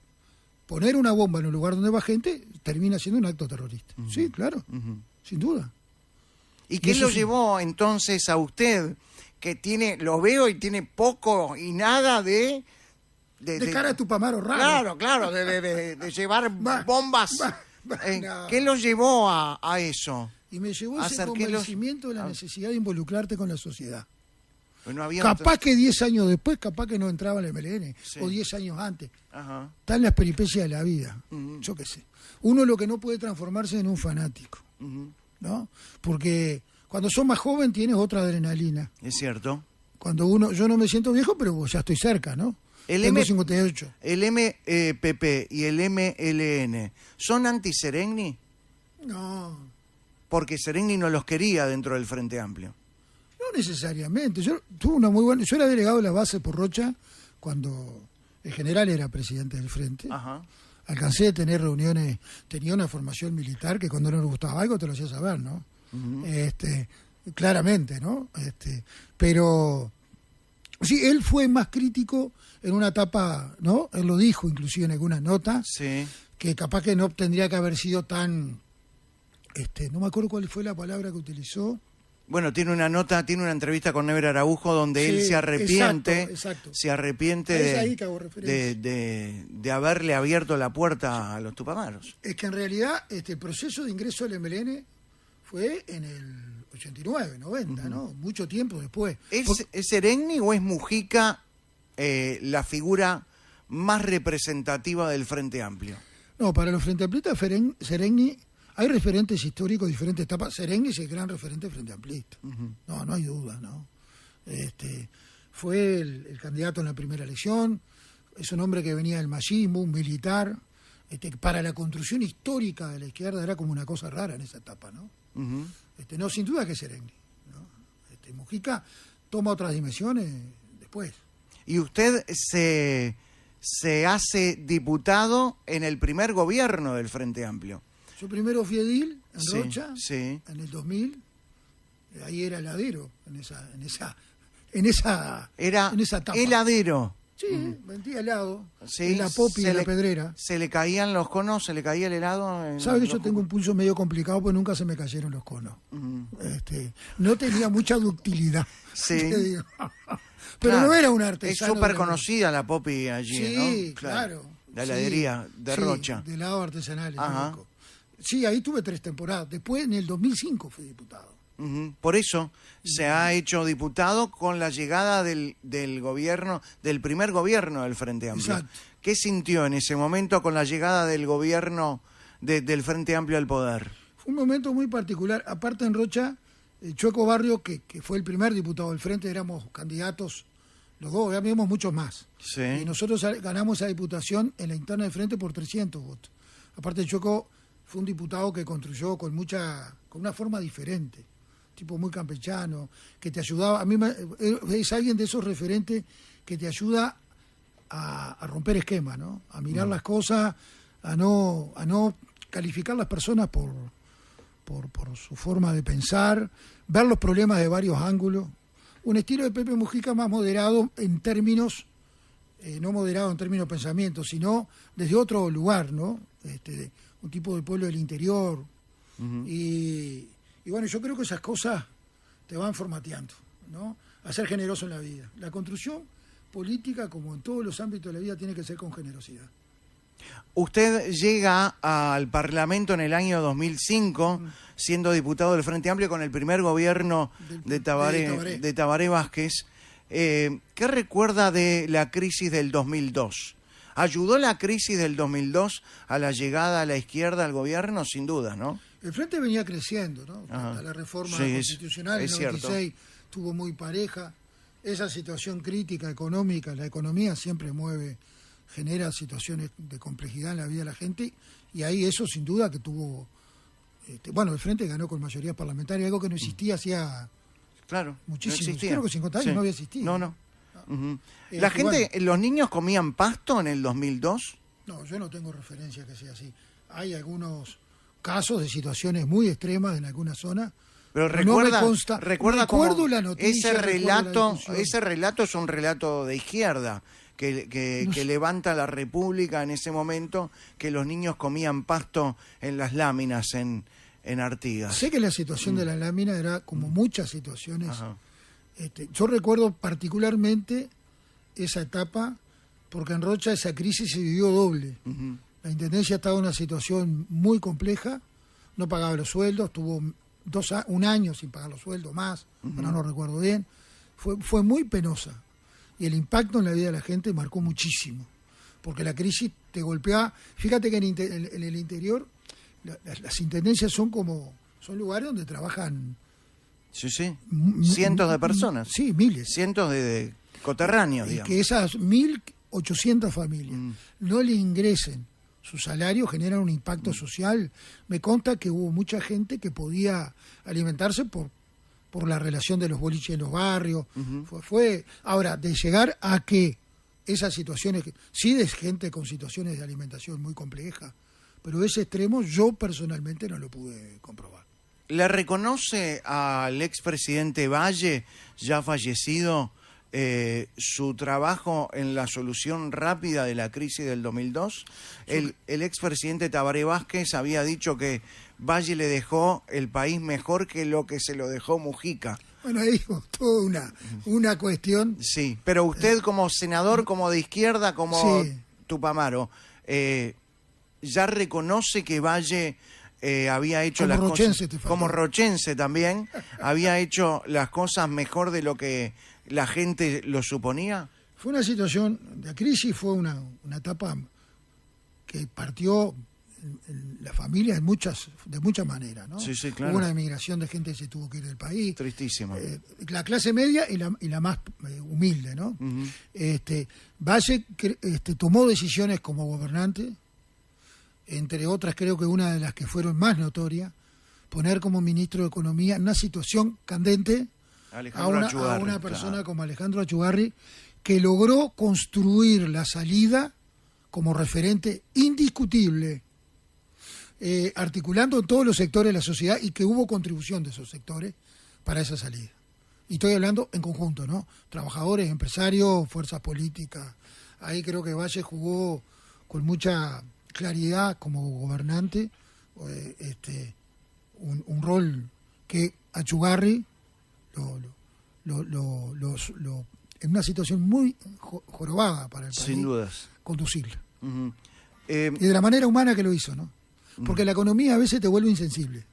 B: poner una bomba en un lugar donde va gente termina siendo un acto terrorista. Sí, claro, sin duda.
A: ¿Y qué
B: eso
A: lo
B: sí.
A: llevó entonces a usted, que lo veo y tiene poco y nada de
B: cara a Tupamaro raro.
A: Claro, de llevar bombas.
B: No.
A: ¿Qué lo llevó a eso?
B: Y me llevó ese
A: Hacer que los-
B: convencimiento de la necesidad de involucrarte con la sociedad.
A: Pues no había
B: Capaz que 10 años después, capaz que no entraba el MLN,
A: Sí.
B: o 10 años antes.
A: Ajá.
B: Están las peripecias de la vida, yo qué sé. Uno lo que no puede transformarse en un fanático, ¿no? Porque cuando sos más joven tienes otra adrenalina.
A: Es cierto.
B: Cuando yo no me siento viejo, pero ya estoy cerca, ¿no? Tengo 58.
A: El MPP y el MLN, ¿son anti-Serengni?
B: No,
A: Porque Serengni no los quería dentro del Frente Amplio.
B: no necesariamente. Yo era delegado de la base por Rocha cuando el general era presidente del Frente.
A: Ajá.
B: Alcancé a tener reuniones, tenía una formación militar que cuando no le gustaba algo te lo hacía saber, ¿no? Claramente, ¿no? Pero sí, él fue más crítico en una etapa, ¿no? Él lo dijo inclusive en algunas notas,
A: Sí.
B: que capaz que no tendría que haber sido tan, no me acuerdo cuál fue la palabra que utilizó,
A: Bueno, tiene una entrevista con Never Araujo donde él
B: Sí,
A: se arrepiente,
B: exacto.
A: se arrepiente
B: Es ahí que hago referencia.
A: de haberle abierto la puerta a los Tupamaros.
B: Es que en realidad el proceso de ingreso del MLN fue en el 89, 90, ¿no? Mucho tiempo después.
A: ¿Es Sereni o es Mujica la figura más representativa del Frente Amplio?
B: No, para los Frente Amplistas, Sereni, hay referentes históricos, diferentes etapas. Sereni es el gran referente del Frente Amplista. No hay duda, ¿no? Fue el candidato en la primera elección, es un hombre que venía del machismo, un militar. Para la construcción histórica de la izquierda era como una cosa rara en esa etapa, ¿no? No, sin duda que es Sereni, ¿no? Mujica toma otras dimensiones después.
A: Y usted se hace diputado en el primer gobierno del Frente Amplio.
B: Yo primero fui edil en
A: Sí,
B: Rocha,
A: sí.
B: en el 2000. Ahí era heladero, en esa etapa.
A: Heladero.
B: Sí, vendía helado,
A: Sí,
B: en la Popi, en la Pedrera.
A: ¿Se le caían los conos? ¿Se le caía el helado?
B: Sabes que yo tengo un pulso medio complicado, pues nunca se me cayeron los conos. No tenía mucha ductilidad.
A: Sí.
B: te digo. Pero
A: Claro,
B: no era un
A: es
B: artesano.
A: súper conocida la Popi allí,
B: Sí,
A: ¿no?
B: claro.
A: La heladería de
B: Sí,
A: Rocha.
B: de helado artesanal.
A: Ajá.
B: Rico. Sí, ahí tuve 3 temporadas. Después, en el 2005, fui diputado.
A: Por eso se ha hecho diputado con la llegada del gobierno, del primer gobierno del Frente Amplio.
B: Exacto.
A: ¿Qué sintió en ese momento con la llegada del gobierno del Frente Amplio al poder?
B: Fue un momento muy particular. Aparte en Rocha, Chueco Barrio, que fue el primer diputado del Frente, éramos candidatos, los dos, habíamos muchos más.
A: Sí.
B: Y nosotros ganamos esa diputación en la interna del Frente por 300 votos. Aparte Chueco fue un diputado que construyó con una forma diferente, tipo muy campechano, que te ayudaba. A mí es alguien de esos referentes que te ayuda a romper esquemas, ¿no? A mirar las cosas, a no calificar las personas por su forma de pensar, ver los problemas de varios ángulos. Un estilo de Pepe Mujica más moderado en términos, no moderado en términos de pensamiento, sino desde otro lugar, ¿no? Un tipo de pueblo del interior. Y bueno, yo creo que esas cosas te van formateando, ¿no? A ser generoso en la vida. La construcción política, como en todos los ámbitos de la vida, tiene que ser con generosidad.
A: Usted llega al Parlamento en el año 2005, siendo diputado del Frente Amplio con el primer gobierno de Tabaré Vázquez. ¿Qué recuerda de la crisis del 2002? ¿Ayudó la crisis del 2002 a la llegada a la izquierda al gobierno? Sin duda, ¿no?
B: El Frente venía creciendo, ¿no? Hasta la reforma constitucional en el 96 estuvo muy pareja. Esa situación crítica económica, la economía siempre genera situaciones de complejidad en la vida de la gente, y ahí eso sin duda que tuvo... el Frente ganó con mayoría parlamentaria, algo que no existía hacía muchísimo. Creo que 50 años no había existido.
A: No. ¿La gente, los niños comían pasto en el 2002?
B: No, yo no tengo referencia que sea así. Hay algunos casos de situaciones muy extremas en alguna zona.
A: Pero
B: recuerda
A: cómo
B: la noticia,
A: ese relato es un relato de izquierda que levanta la República en ese momento, que los niños comían pasto en las láminas en Artigas.
B: Sé que la situación de la lámina era como muchas situaciones. Yo recuerdo particularmente esa etapa porque en Rocha esa crisis se vivió doble. La Intendencia estaba en una situación muy compleja, no pagaba los sueldos, tuvo un año sin pagar los sueldos más, ahora no recuerdo bien. Fue muy penosa. Y el impacto en la vida de la gente marcó muchísimo, porque la crisis te golpea. Fíjate que en el interior las intendencias son lugares donde trabajan
A: cientos de personas.
B: Sí, miles.
A: Cientos de coterráneos, digamos.
B: Que esas 1.800 familias no le ingresen su salario, generan un impacto social. Me consta que hubo mucha gente que podía alimentarse por la relación de los boliches en los barrios. Ahora, de llegar a que esas situaciones, sí de gente con situaciones de alimentación muy complejas, pero ese extremo yo personalmente no lo pude comprobar.
A: ¿Le reconoce al expresidente Valle, ya fallecido, su trabajo en la solución rápida de la crisis del 2002. El expresidente Tabaré Vázquez había dicho que Valle le dejó el país mejor que lo que se lo dejó Mujica.
B: Bueno, ahí toda una cuestión.
A: Sí, pero usted como senador, como de izquierda, como
B: Sí.
A: Tupamaro, ya reconoce que Valle había hecho
B: Como
A: las
B: rochense te
A: cosas,
B: faltó.
A: como rochense también, había hecho las cosas mejor de lo que la gente lo suponía.
B: Fue una situación, la crisis fue una etapa que partió en la familia de muchas maneras, ¿no?
A: Sí, sí, claro.
B: Hubo una emigración de gente que se tuvo que ir del país.
A: Tristísimo.
B: La clase media y la más humilde, ¿no?
A: Ujú.
B: Valle tomó decisiones como gobernante, entre otras creo que una de las que fueron más notorias, poner como ministro de Economía en una situación candente a una persona
A: claro.
B: como Alejandro Achugarri, que logró construir la salida como referente indiscutible, articulando en todos los sectores de la sociedad, y que hubo contribución de esos sectores para esa salida. Y estoy hablando en conjunto, ¿no? Trabajadores, empresarios, fuerzas políticas. Ahí creo que Valle jugó con mucha claridad como gobernante un rol que Achugarri en una situación muy jorobada para el país,
A: Sin dudas.
B: conducirla.
A: Ujú.
B: Y de la manera humana que lo hizo, ¿no? Porque la economía a veces te vuelve insensible.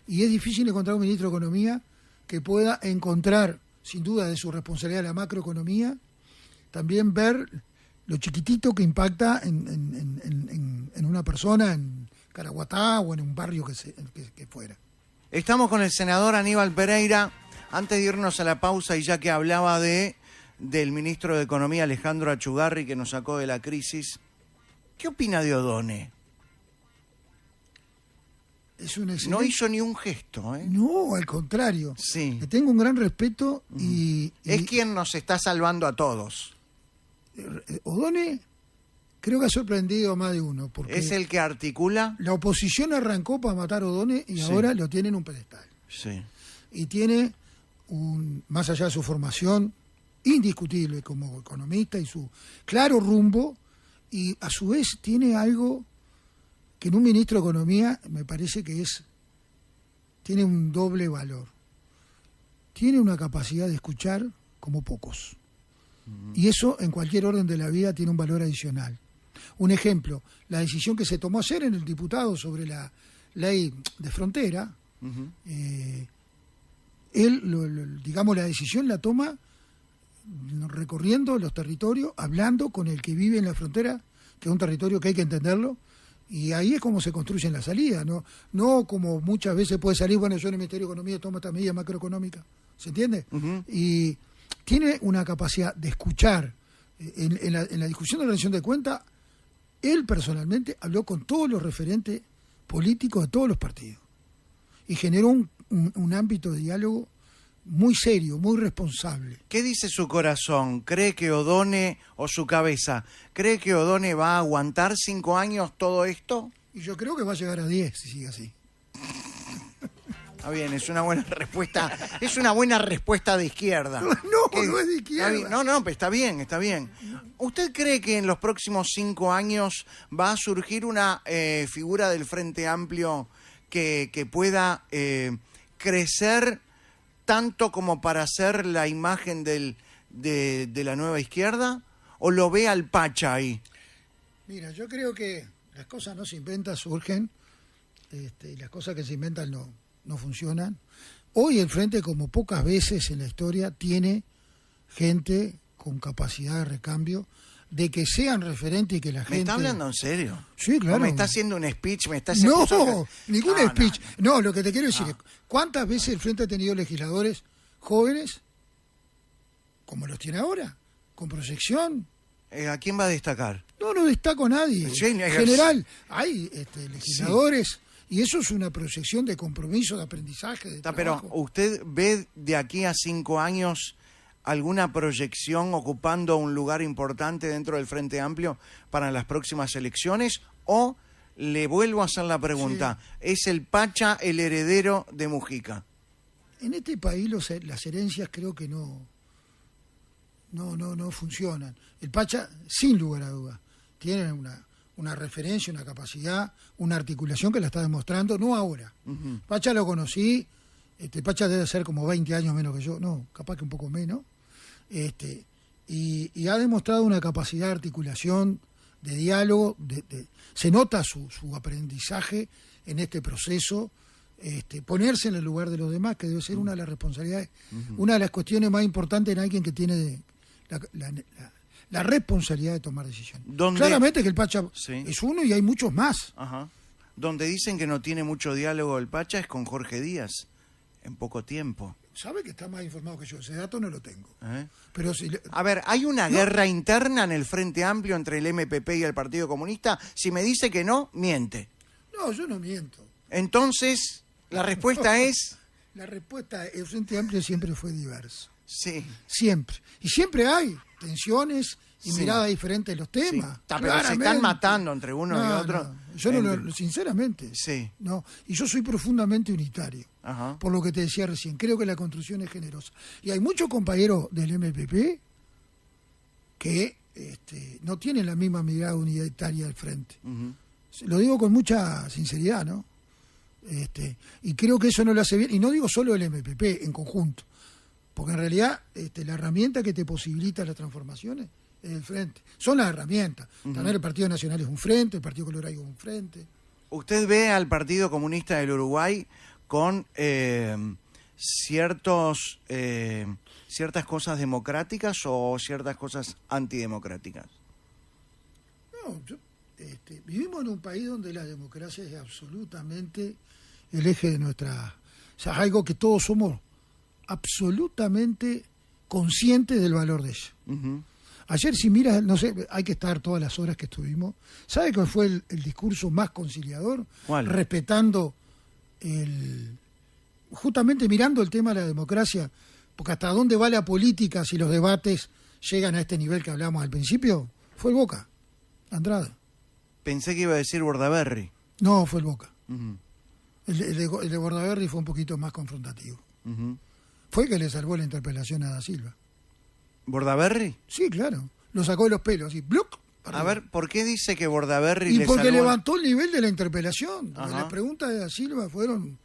B: Y es difícil encontrar un ministro de Economía que pueda encontrar, sin duda de su responsabilidad, la macroeconomía, también ver lo chiquitito que impacta en una persona, en Caraguatá o en un barrio que fuera.
A: Estamos con el senador Aníbal Pereira. Antes de irnos a la pausa, y ya que hablaba del ministro de Economía Alejandro Achugarri, que nos sacó de la crisis, ¿qué opina de Odone?
B: Es un excelente...
A: No hizo ni un gesto, ¿eh?
B: No, al contrario.
A: Sí.
B: Le tengo un gran respeto y
A: Es quien nos está salvando a todos.
B: Odone creo que ha sorprendido a más de uno, porque
A: Es el que articula.
B: la oposición arrancó para matar a Odone y
A: Sí.
B: ahora lo tiene en un pedestal.
A: Sí.
B: Y tiene, más allá de su formación indiscutible como economista y su claro rumbo, y a su vez tiene algo que en un ministro de Economía me parece que tiene un doble valor. Tiene una capacidad de escuchar como pocos. Y eso en cualquier orden de la vida tiene un valor adicional. Un ejemplo, la decisión que se tomó ayer en el diputado sobre la ley de frontera,
A: Ujú.
B: digamos, la decisión la toma recorriendo los territorios, hablando con el que vive en la frontera, que es un territorio que hay que entenderlo, y ahí es como se construyen las salidas, no como muchas veces puede salir, bueno, yo en el Ministerio de Economía tomo esta medida macroeconómica, ¿se entiende?
A: Ujú.
B: Y tiene una capacidad de escuchar. En la discusión de la rendición de cuentas, él personalmente habló con todos los referentes políticos de todos los partidos y generó un ámbito de diálogo muy serio, muy responsable.
A: ¿Qué dice su corazón? ¿Cree que Odone, o su cabeza, cree que Odone va a aguantar 5 años todo esto?
B: Y yo creo que va a llegar a 10 si sigue así.
A: Está bien, es una buena respuesta. Es una buena respuesta de izquierda.
B: No, no es de izquierda.
A: Está bien. No, pero está bien, está bien. ¿Usted cree que en los próximos 5 años va a surgir una figura del Frente Amplio que pueda crecer tanto como para ser la imagen de la nueva izquierda? ¿O lo ve al Pacha ahí?
B: Mira, yo creo que las cosas no se inventan, surgen, y las cosas que se inventan no funcionan. Hoy el Frente, como pocas veces en la historia, tiene gente con capacidad de recambio, de que sean referentes y que la gente...
A: ¿Me está hablando en serio?
B: Sí, claro.
A: ¿O me está haciendo un speech? ¿Me está haciendo
B: No, ningún
A: No,
B: speech.
A: no.
B: No, lo que te quiero decir es, ¿cuántas veces el Frente ha tenido legisladores jóvenes, como los tiene ahora, con proyección?
A: ¿A quién va a destacar?
B: No destaco a nadie.
A: Sí,
B: En general, hay legisladores, y eso es una proyección de compromiso, de aprendizaje, de
A: Pero
B: trabajo.
A: ¿usted ve de aquí a 5 años alguna proyección ocupando un lugar importante dentro del Frente Amplio para las próximas elecciones? ¿O le vuelvo a hacer la pregunta, ¿es el Pacha el heredero de Mujica?
B: En este país las herencias creo que no funcionan. El Pacha, sin lugar a dudas, tiene una referencia, una capacidad, una articulación que la está demostrando, no ahora. Pacha lo conocí, Pacha debe ser como 20 años menos que yo, no, capaz que un poco menos, y ha demostrado una capacidad de articulación, de diálogo, se nota su aprendizaje en este proceso, ponerse en el lugar de los demás, que debe ser una de las responsabilidades, una de las cuestiones más importantes en alguien que tiene la responsabilidad de tomar decisiones. Claramente que el Pacha es uno y hay muchos más.
A: Ajá. Donde dicen que no tiene mucho diálogo el Pacha es con Jorge Díaz, en poco tiempo.
B: Sabe que está más informado que yo, ese dato no lo tengo. Pero si
A: a ver, ¿hay una guerra interna en el Frente Amplio entre el MPP y el Partido Comunista? Si me dice que no, miente.
B: No, yo no miento.
A: Entonces, la respuesta es...
B: La respuesta, el Frente Amplio siempre fue diverso.
A: Sí.
B: Siempre. Y siempre hay tensiones y miradas diferentes de los temas.
A: Sí. Pero se están matando entre uno y otro.
B: No. Yo no sinceramente.
A: Sí.
B: No. Y yo soy profundamente unitario.
A: Ajá.
B: Por lo que te decía recién. Creo que la construcción es generosa. Y hay muchos compañeros del MPP que no tienen la misma mirada unitaria del frente. Lo digo con mucha sinceridad, ¿no? Y creo que eso no lo hace bien. Y no digo solo el MPP, en conjunto. Porque en realidad la herramienta que te posibilita las transformaciones es el frente. Son las herramientas. También el Partido Nacional es un frente, el Partido Colorado es un frente.
A: ¿Usted ve al Partido Comunista del Uruguay con ciertas cosas democráticas o ciertas cosas antidemocráticas?
B: No, vivimos en un país donde la democracia es absolutamente el eje de nuestra... O sea, es algo que todos somos absolutamente conscientes del valor de ella. Ayer, si miras, no sé, hay que estar todas las horas que estuvimos. ¿Sabe cuál fue el discurso más conciliador?
A: ¿Cuál?
B: Respetando justamente mirando el tema de la democracia, porque hasta dónde va la política si los debates llegan a este nivel que hablamos al principio, fue el Boca, Andrade.
A: Pensé que iba a decir Bordaberry.
B: No, fue el Boca. El de Bordaberry fue un poquito más confrontativo. Fue el que le salvó la interpelación a Da Silva.
A: ¿Bordaberry?
B: Sí, claro. Lo sacó de los pelos, así, ¡bluc!
A: A ver, ¿por qué dice que Bordaberry
B: y
A: le
B: porque
A: salvó?
B: Levantó el nivel de la interpelación. Las preguntas de Da Silva fueron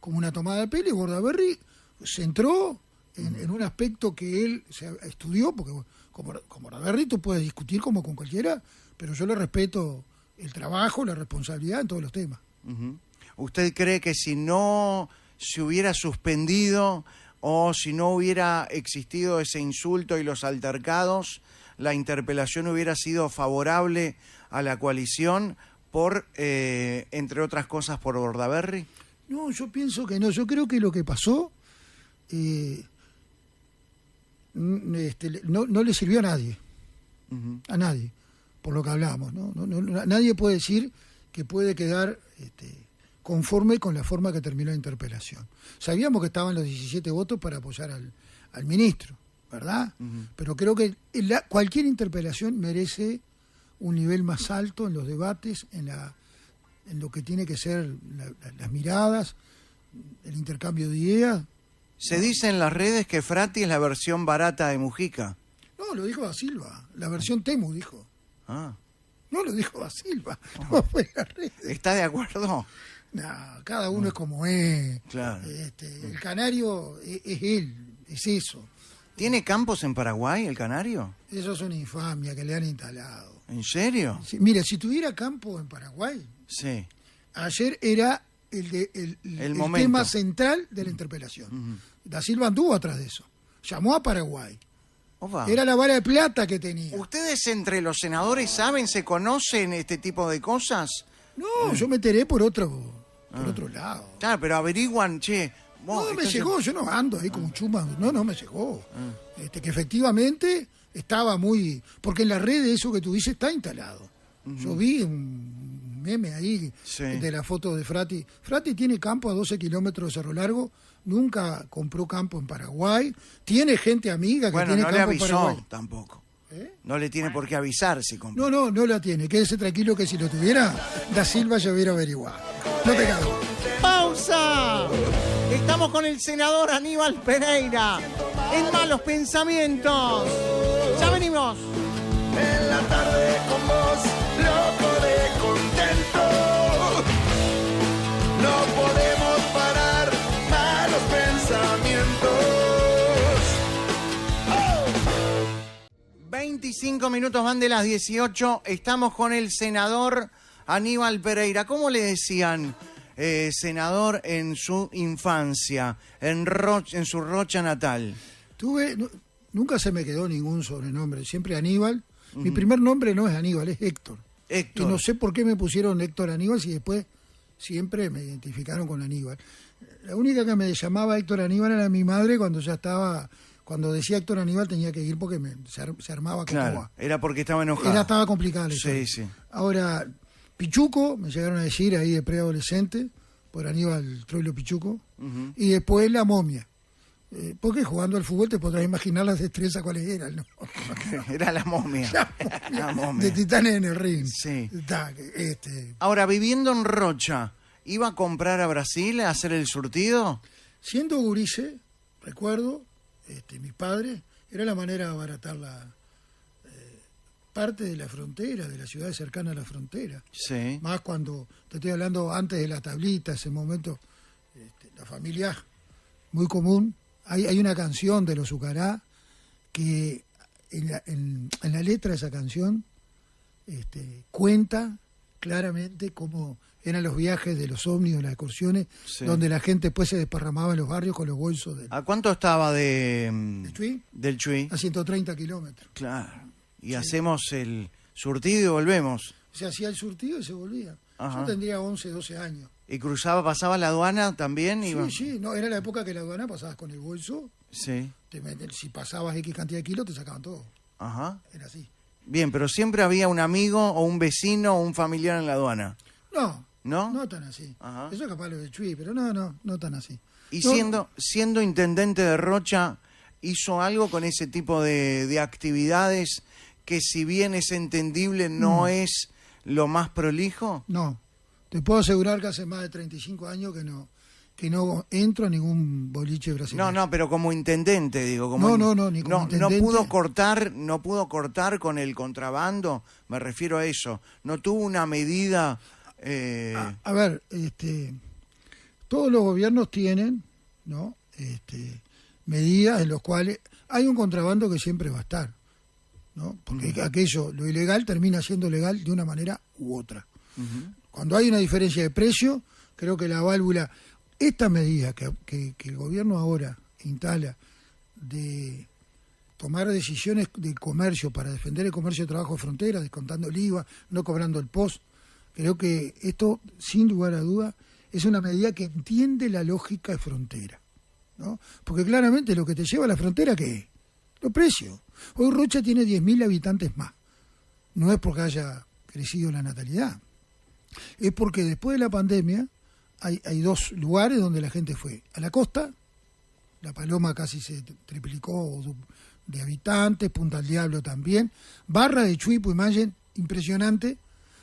B: como una tomada de pelo y Bordaberry se entró en un aspecto que él estudió, porque como Bordaberry tú puedes discutir como con cualquiera, pero yo le respeto el trabajo, la responsabilidad en todos los temas.
A: ¿Usted cree que si no se hubiera suspendido o si no hubiera existido ese insulto y los altercados, la interpelación hubiera sido favorable a la coalición por, entre otras cosas, por Bordaberry?
B: No, yo pienso que no. Yo creo que lo que pasó no le sirvió a nadie. A nadie, por lo que hablamos. ¿No? Nadie puede decir que puede quedar conforme con la forma que terminó la interpelación. Sabíamos que estaban los 17 votos para apoyar al ministro, ¿verdad? Pero creo que cualquier interpelación merece un nivel más alto en los debates, en lo que tiene que ser las miradas, el intercambio de ideas.
A: Se dice en las redes que Frati es la versión barata de Mujica.
B: No, lo dijo Da Silva, la versión Temu dijo.
A: Ah.
B: No lo dijo Da Silva, no fue en las redes.
A: ¿Está de acuerdo?
B: No, cada uno es como es.
A: Claro.
B: El canario es él, es eso.
A: ¿Tiene campos en Paraguay, el canario?
B: Eso es una infamia que le han instalado.
A: ¿En serio?
B: Sí, mire, si tuviera campo en Paraguay,
A: sí.
B: Ayer era el tema central de la interpelación. Da Silva anduvo atrás de eso. Llamó a Paraguay.
A: Opa.
B: Era la vara de plata que tenía.
A: ¿Ustedes entre los senadores saben, se conocen este tipo de cosas?
B: No, yo me enteré por otro lado.
A: Claro, pero averiguan, che...
B: No, me llegó, yo no ando ahí como un chuma. No, me llegó. Que efectivamente estaba muy... Porque en las redes eso que tú dices está instalado. Yo vi un meme ahí de la foto de Frati. Frati tiene campo a 12 kilómetros de Cerro Largo, nunca compró campo en Paraguay, tiene gente amiga que tiene campo en Paraguay.
A: No le avisó tampoco. No le tiene por qué avisar si compró.
B: No la tiene. Quédese tranquilo que si lo tuviera, Da Silva ya hubiera averiguado. No te cago.
A: ¡Pausa! Estamos con el senador Aníbal Pereira en Malos Pensamientos. Ya venimos.
C: En la tarde con vos, loco de contento. No podemos parar, malos pensamientos.
A: 25 minutos van de las 18. Estamos con el senador Aníbal Pereira. ¿Cómo le decían, senador, en su infancia, en su Rocha natal?
B: Nunca se me quedó ningún sobrenombre, siempre Aníbal. Mi primer nombre no es Aníbal, es Héctor.
A: Héctor.
B: Y no sé por qué me pusieron Héctor Aníbal si después siempre me identificaron con Aníbal. La única que me llamaba Héctor Aníbal era mi madre cuando decía Héctor Aníbal tenía que ir porque se armaba con
A: Claro, era porque estaba enojado.
B: Estaba complicada la historia.
A: Sí.
B: Ahora, Pichuco, me llegaron a decir ahí de preadolescente, por Aníbal Troilo Pichuco, y después la momia. Porque jugando al fútbol te podrás imaginar las destrezas cuáles eran, ¿no?
A: Era la momia. La momia.
B: De Titanes en el ring.
A: Sí.
B: Este,
A: Ahora, viviendo en Rocha, ¿iba a comprar a Brasil a hacer el surtido?
B: Siendo gurice, recuerdo, mis padres, era la manera de abaratar la parte de la frontera, de las ciudades cercanas a la frontera.
A: Sí.
B: Más cuando, te estoy hablando antes de la tablita, ese momento, la familia, muy común. Hay una canción de los Zucará que en la letra de esa canción cuenta claramente cómo eran los viajes de los ómnibus, las excursiones,
A: Sí.
B: donde la gente después se desparramaba en los barrios con los bolsos
A: ¿A cuánto estaba
B: ¿del Chuy?
A: del Chuy?
B: A 130 kilómetros.
A: Claro. Y hacemos el surtido y volvemos.
B: Se hacía el surtido y se volvía.
A: Ajá.
B: Yo tendría 11, 12 años.
A: ¿Y pasaba la aduana también? Iba.
B: Sí, no, era la época que la aduana pasabas con el bolso,
A: Sí.
B: si pasabas X cantidad de kilos te sacaban todo.
A: Ajá.
B: Era así.
A: Bien, pero siempre había un amigo o un vecino o un familiar en la aduana. ¿No?
B: No tan así.
A: Ajá.
B: Eso es capaz lo de Chuy, pero no tan así.
A: Y
B: No,
A: siendo intendente de Rocha, ¿hizo algo con ese tipo de actividades que, si bien es entendible, no es lo más prolijo?
B: No, te puedo asegurar que hace más de 35 años que no entro a ningún boliche brasileño.
A: No, pero como intendente, digo.
B: Ni como intendente.
A: No pudo cortar con el contrabando, me refiero a eso. No tuvo una medida...
B: A ver, todos los gobiernos tienen, ¿no? Medidas en las cuales hay un contrabando que siempre va a estar, ¿no? Porque lo ilegal termina siendo legal de una manera u otra. Cuando hay una diferencia de precio, creo que la válvula, esta medida que el gobierno ahora instala de tomar decisiones del comercio para defender el comercio de trabajo de frontera, descontando el IVA, no cobrando el POS, creo que esto, sin lugar a duda, es una medida que entiende la lógica de frontera, ¿no? Porque claramente lo que te lleva a la frontera, ¿qué es? Los precios. Hoy Rocha tiene 10.000 habitantes más. No es porque haya crecido la natalidad. Es porque después de la pandemia hay dos lugares donde la gente fue. A la costa, La Paloma casi se triplicó de habitantes, Punta del Diablo también. Barra de Chuy, Puimán, impresionante,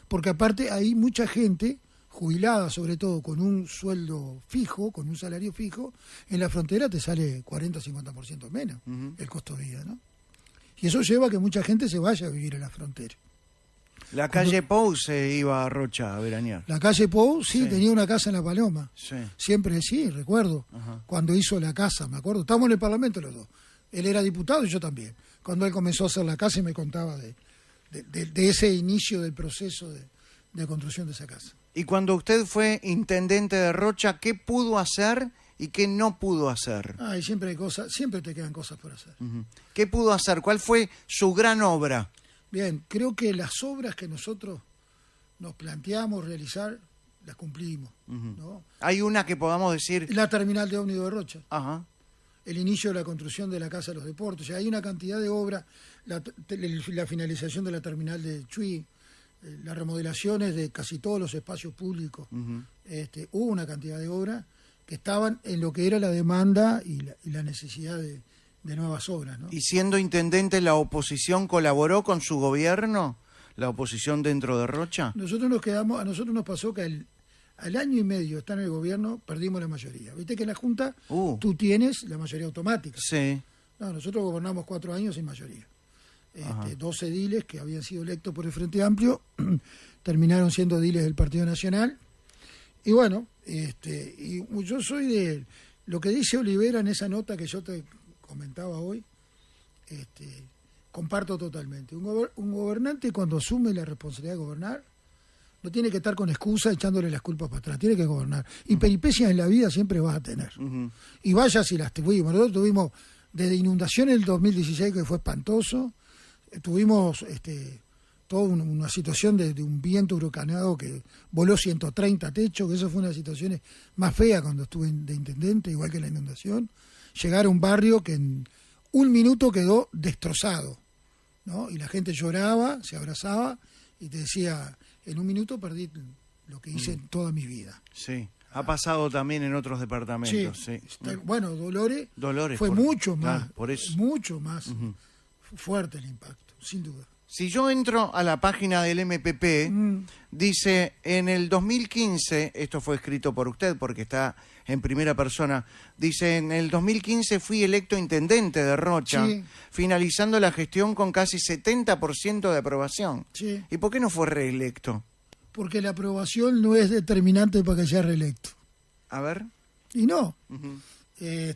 B: porque aparte hay mucha gente jubilada, sobre todo con un sueldo fijo, con un salario fijo, en la frontera te sale 40-50% menos el costo de vida, ¿no? Y eso lleva a que mucha gente se vaya a vivir a la frontera.
A: La calle Pou se iba a Rocha a veranear.
B: La calle Pou, sí, tenía una casa en La Paloma.
A: Sí.
B: Siempre, sí, recuerdo.
A: Ajá.
B: Cuando hizo la casa, me acuerdo. Estábamos en el Parlamento los dos. Él era diputado y yo también. Cuando él comenzó a hacer la casa y me contaba de ese inicio del proceso de construcción de esa casa.
A: Y cuando usted fue intendente de Rocha, ¿qué pudo hacer y qué no pudo hacer?
B: Y siempre hay cosas, siempre te quedan cosas por hacer.
A: ¿Qué pudo hacer? ¿Cuál fue su gran obra?
B: Bien, creo que las obras que nosotros nos planteamos realizar, las cumplimos, ¿no?
A: Hay una que podamos decir...
B: La terminal de ómnibus de Rocha.
A: Ajá.
B: El inicio de la construcción de la Casa de los Deportes. O sea, hay una cantidad de obras, la finalización de la terminal de Chuy, las remodelaciones de casi todos los espacios públicos. Hubo una cantidad de obras que estaban en lo que era la demanda y la necesidad de nuevas obras, ¿no?
A: Y siendo intendente, ¿la oposición colaboró con su gobierno? ¿La oposición dentro de Rocha?
B: A nosotros nos pasó que al año y medio de estar en el gobierno, perdimos la mayoría. Viste que en la Junta tú tienes la mayoría automática.
A: Sí.
B: No, nosotros gobernamos 4 años sin mayoría. 2 ediles que habían sido electos por el Frente Amplio terminaron siendo ediles del Partido Nacional. Y bueno, y yo soy de lo que dice Olivera en esa nota que yo te comentaba hoy, comparto totalmente. Un gobernante, cuando asume la responsabilidad de gobernar, no tiene que estar con excusa echándole las culpas para atrás, tiene que gobernar. Y peripecias en la vida siempre vas a tener. Y vaya si las tuvimos. Nosotros tuvimos desde inundaciones del 2016, que fue espantoso, tuvimos toda una situación de un viento huracanado que voló 130 techos, que eso fue una de las situaciones más feas cuando estuve de intendente, igual que la inundación. Llegar a un barrio que en un minuto quedó destrozado, ¿no? Y la gente lloraba, se abrazaba y te decía, en un minuto perdí lo que hice en toda mi vida.
A: Sí, ha pasado también en otros departamentos. Sí.
B: Bueno, Dolores fue mucho más,
A: por eso.
B: mucho más fuerte el impacto, sin duda.
A: Si yo entro a la página del MPP, dice, en el 2015, esto fue escrito por usted porque está en primera persona, dice, en el 2015 fui electo intendente de Rocha, finalizando la gestión con casi 70% de aprobación.
B: Sí.
A: ¿Y por qué no fue reelecto?
B: Porque la aprobación no es determinante para que sea reelecto.
A: A ver.
B: Y no. Creo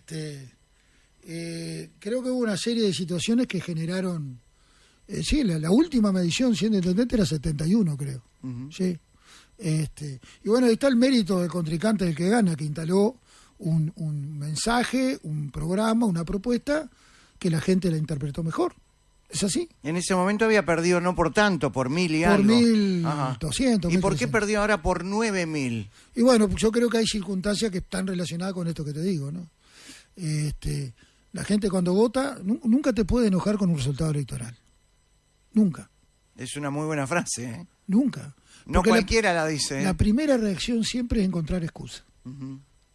B: que hubo una serie de situaciones que generaron... sí, la última medición siendo intendente era 71, creo. Sí. Y bueno, ahí está el mérito del contrincante del que gana, que instaló un mensaje, un programa, una propuesta que la gente la interpretó mejor. ¿Es así?
A: En ese momento había perdido no por tanto, por 1.000 y
B: por
A: algo.
B: 1.200.
A: ¿Y por qué perdió ahora por 9.000?
B: Y bueno, yo creo que hay circunstancias que están relacionadas con esto que te digo, ¿no? La gente cuando vota nunca te puede enojar con un resultado electoral. Nunca.
A: Es una muy buena frase, ¿eh?
B: Nunca.
A: No
B: porque
A: cualquiera la dice.
B: La primera reacción siempre es encontrar excusas.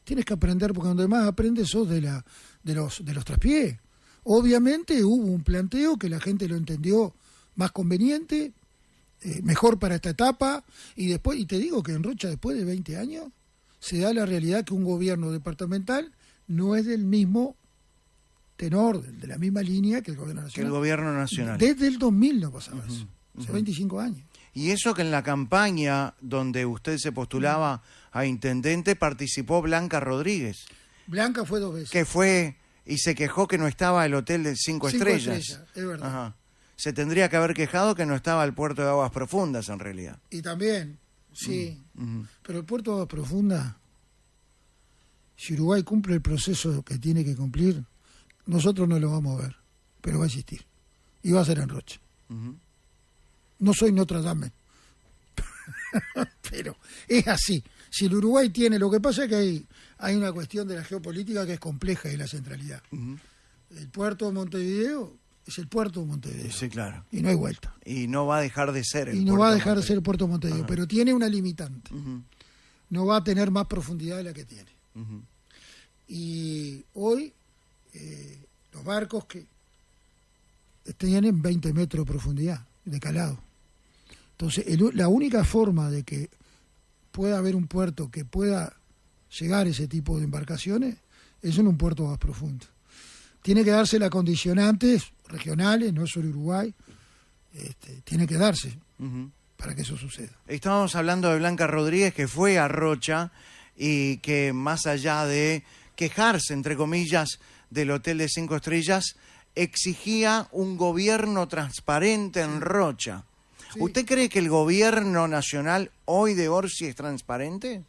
B: Tienes que aprender, porque donde más aprendes sos de los traspiés. Obviamente hubo un planteo que la gente lo entendió más conveniente, mejor para esta etapa, y te digo que en Rocha, después de 20 años, se da la realidad que un gobierno departamental no es del mismo tenor, de la misma línea que el gobierno nacional.
A: Que el gobierno nacional.
B: Desde el 2000 no pasaba eso. Hace 25 años.
A: Y eso que en la campaña donde usted se postulaba a intendente participó Blanca Rodríguez.
B: Blanca fue 2 veces.
A: Que fue y se quejó que no estaba el hotel de 5 estrellas.
B: Es verdad.
A: Ajá. Se tendría que haber quejado que no estaba el puerto de Aguas Profundas en realidad.
B: Y también, sí. Pero el puerto de Aguas Profundas, si Uruguay cumple el proceso que tiene que cumplir, nosotros no lo vamos a ver, pero va a existir. Y va a ser en Rocha. No soy Notre Dame, pero es así. Si el Uruguay tiene... Lo que pasa es que hay una cuestión de la geopolítica que es compleja y la centralidad. El puerto de Montevideo es el puerto de Montevideo.
A: Sí, claro.
B: Y no hay vuelta.
A: Y no va a dejar de ser el
B: puerto. Y no va a dejar de ser el puerto de Montevideo, pero tiene una limitante. No va a tener más profundidad de la que tiene. Y hoy... los barcos que tienen 20 metros de profundidad, de calado. Entonces, la única forma de que pueda haber un puerto que pueda llegar ese tipo de embarcaciones es en un puerto más profundo. Tiene que darse las condicionantes regionales, no solo Uruguay, tiene que darse para que eso suceda.
A: Estábamos hablando de Blanca Rodríguez, que fue a Rocha y que más allá de quejarse, entre comillas, del hotel de 5 estrellas, exigía un gobierno transparente en Rocha. Sí. ¿Usted cree que el gobierno nacional hoy de Orsi es transparente?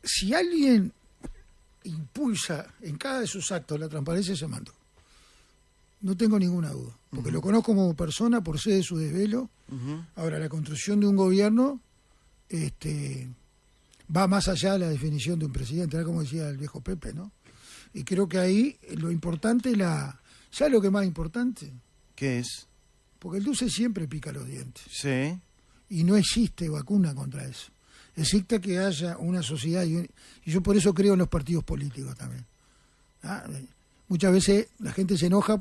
B: Si alguien impulsa en cada de sus actos la transparencia, se mandó. No tengo ninguna duda, porque lo conozco como persona por ser de su desvelo. Ahora, la construcción de un gobierno va más allá de la definición de un presidente, era como decía el viejo Pepe, ¿no? Y creo que ahí lo importante, ¿sabes lo que es más importante?
A: ¿Qué es?
B: Porque el dulce siempre pica los dientes.
A: Sí.
B: Y no existe vacuna contra eso. Existe que haya una sociedad, y yo por eso creo en los partidos políticos también. Muchas veces la gente se enoja,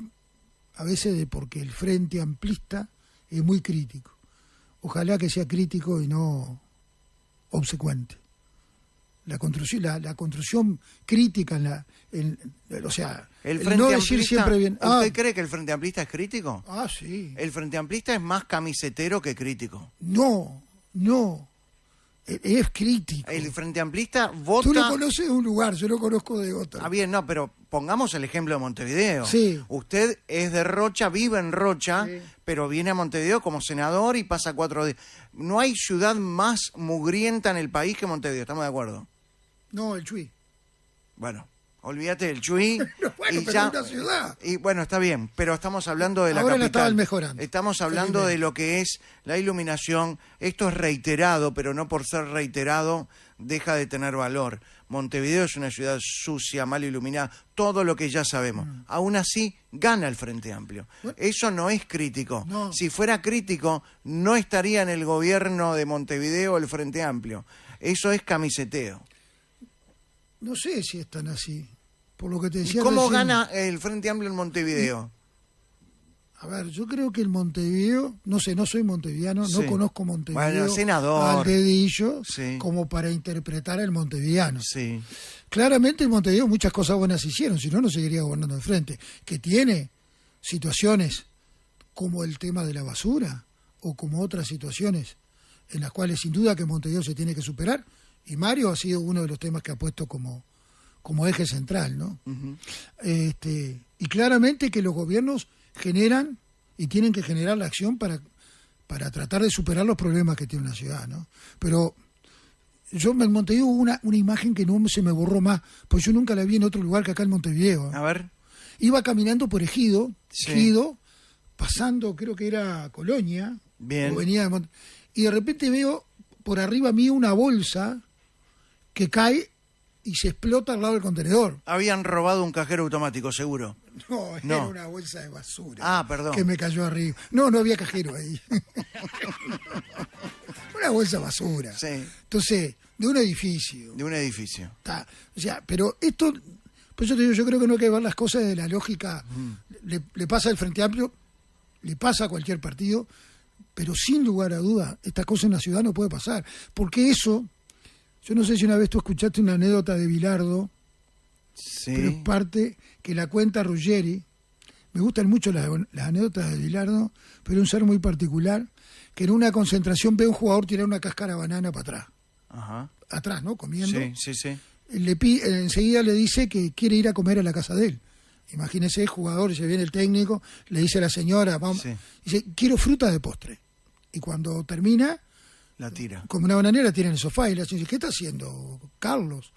B: a veces porque el Frente Amplista es muy crítico. Ojalá que sea crítico y no obsecuente. La construcción crítica o sea,
A: ¿El Frente
B: no
A: Amplista,
B: decir siempre bien.
A: ¿Usted cree que el Frente Amplista es crítico?
B: Sí.
A: El Frente Amplista es más camisetero que crítico.
B: No. Es crítico.
A: El Frente Amplista vota...
B: Tú lo conoces de un lugar, yo lo conozco de otro.
A: Ah, bien, no, pero pongamos el ejemplo de Montevideo.
B: Sí.
A: Usted es de Rocha, vive en Rocha,
B: Sí.
A: pero viene a Montevideo como senador y pasa 4 días. No hay ciudad más mugrienta en el país que Montevideo, ¿estamos de acuerdo?
B: No, el Chuy.
A: Bueno, olvídate del Chuy.
B: Bueno,
A: y
B: pero
A: ya,
B: es una ciudad.
A: Y bueno, está bien, pero estamos hablando de la
B: Ahora la
A: capital.
B: estaban mejorando.
A: Estamos hablando de lo que es la iluminación. Esto es reiterado, pero no por ser reiterado deja de tener valor. Montevideo es una ciudad sucia, mal iluminada, todo lo que ya sabemos. Aún así, gana el Frente Amplio. Eso no es crítico.
B: No.
A: Si fuera crítico, no estaría en el gobierno de Montevideo el Frente Amplio. Eso es camiseteo.
B: No sé si es tan así. Por lo que te
A: ¿Y
B: decía
A: cómo
B: recién,
A: gana el Frente Amplio en Montevideo?
B: A ver, yo creo que el Montevideo, no sé, no soy montevideano,
A: Sí.
B: no conozco Montevideo
A: Bueno, senador.
B: al dedillo,
A: Sí.
B: como para interpretar al montevideano.
A: Sí.
B: Claramente en Montevideo muchas cosas buenas hicieron, si no, no seguiría gobernando de frente. Que tiene situaciones como el tema de la basura o como otras situaciones en las cuales sin duda que Montevideo se tiene que superar, y Mario ha sido uno de los temas que ha puesto como eje central, ¿no?
A: Ujú.
B: Y claramente que los gobiernos generan y tienen que generar la acción para tratar de superar los problemas que tiene una ciudad, ¿no? Pero yo en Montevideo hubo una imagen que no se me borró más, pues yo nunca la vi en otro lugar que acá en Montevideo.
A: A ver.
B: Iba caminando por Ejido,
A: Sí.
B: Ejido, pasando, creo que era Colonia,
A: Bien.
B: o venía de y de repente veo por arriba mío una bolsa que cae y se explota al lado del contenedor.
A: Habían robado un cajero automático, seguro.
B: No,
A: No.
B: era una bolsa de basura.
A: Ah, perdón.
B: Que me cayó arriba. No había cajero ahí. Una bolsa de basura.
A: Sí,
B: Entonces, de un edificio.
A: de un edificio.
B: Está. O sea, pero esto, pues yo te digo, yo creo que no hay que ver las cosas de la lógica. Le pasa al Frente Amplio, le pasa a cualquier partido, pero sin lugar a duda, esta cosa en la ciudad no puede pasar. Porque eso, yo no sé si una vez tú escuchaste una anécdota de Bilardo, pero es
A: Sí.
B: parte que la cuenta Ruggeri. Me gustan mucho las anécdotas de Bilardo, pero un ser muy particular, que en una concentración ve a un jugador tirar una cáscara de banana para
A: Ajá.
B: atrás, ¿no? Comiendo.
A: Sí, sí, sí.
B: Enseguida le dice que quiere ir a comer a la casa de él. Imagínese, jugador, se viene el técnico, le dice a la señora, vamos,
A: Sí.
B: dice, quiero fruta de postre. Y cuando termina,
A: La tira.
B: como una bananera, tira en el sofá y le dice, ¿qué está haciendo, Carlos?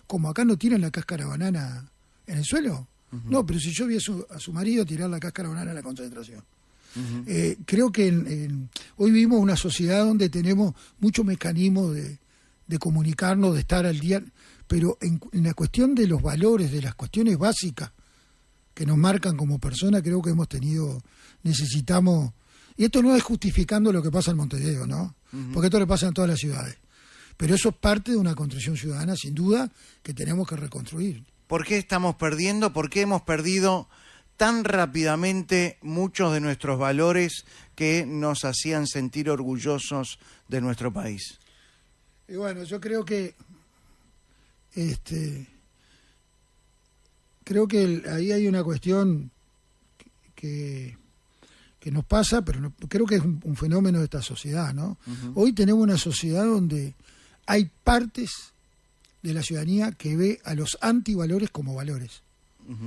B: Como acá no tiran la cáscara de banana en el suelo. No, pero si yo vi a su marido tirar la cáscara de banana en la concentración. Creo que hoy vivimos una sociedad donde tenemos muchos mecanismos de comunicarnos, de estar al día, pero en la cuestión de los valores, de las cuestiones básicas que nos marcan como personas, creo que necesitamos, y esto no es justificando lo que pasa en Montevideo, ¿no? Porque esto le pasa en todas las ciudades. Pero eso es parte de una construcción ciudadana, sin duda, que tenemos que reconstruir.
A: ¿Por qué estamos perdiendo? ¿Por qué hemos perdido tan rápidamente muchos de nuestros valores que nos hacían sentir orgullosos de nuestro país?
B: Y bueno, yo creo que ahí hay una cuestión que nos pasa, pero creo que es un fenómeno de esta sociedad, ¿no? Hoy tenemos una sociedad donde hay partes de la ciudadanía que ve a los antivalores como valores.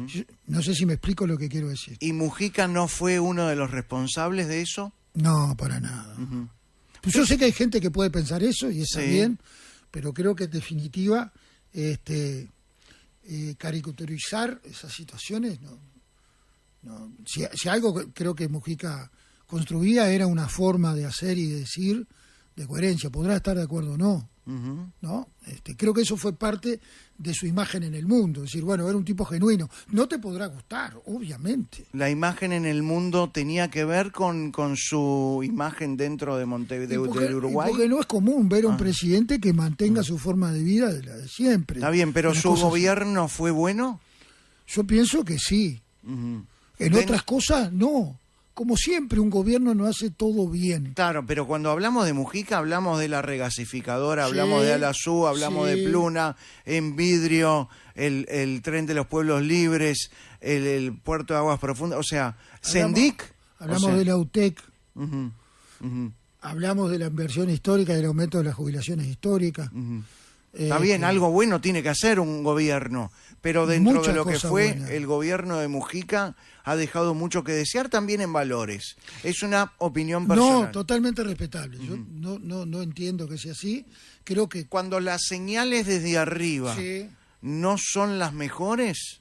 B: Yo no sé si me explico lo que quiero decir.
A: ¿Y Mujica no fue uno de los responsables de eso?
B: No, para nada. Pues yo sé que hay gente que puede pensar eso y está
A: Sí.
B: bien, pero creo que en definitiva caricaturizar esas situaciones, no. Si algo creo que Mujica construía era una forma de hacer y de decir de coherencia, podrá estar de acuerdo o no, ¿no? Creo que eso fue parte de su imagen en el mundo, es decir, bueno, era un tipo genuino, no te podrá gustar, obviamente.
A: La imagen en el mundo tenía que ver con su imagen dentro de Montevideo, del Uruguay.
B: Porque no es común ver a un presidente que mantenga su forma de vida de la de siempre.
A: Está bien, pero
B: Una
A: ¿su
B: cosa así.
A: gobierno fue bueno?
B: Yo pienso que sí. En otras cosas, no. como siempre, un gobierno no hace todo bien.
A: Claro, pero cuando hablamos de Mujica, hablamos de la regasificadora,
B: Sí,
A: hablamos de Alazú, hablamos
B: sí.
A: de Pluna, en Vidrio, el tren de los pueblos libres, el puerto de aguas profundas, o sea, Sendik.
B: Hablamos de la UTEC,
A: Ujú, ujú,
B: hablamos de la inversión histórica, del aumento de las jubilaciones históricas.
A: ujú. Está bien, algo bueno tiene que hacer un gobierno, pero dentro de
B: Muchas
A: lo que
B: cosas
A: fue
B: buenas.
A: el gobierno de Mujica ha dejado mucho que desear también en valores. Es una opinión personal.
B: No, totalmente respetable. Yo no entiendo que sea así. Creo que
A: Cuando las señales desde arriba
B: sí,
A: no son las mejores,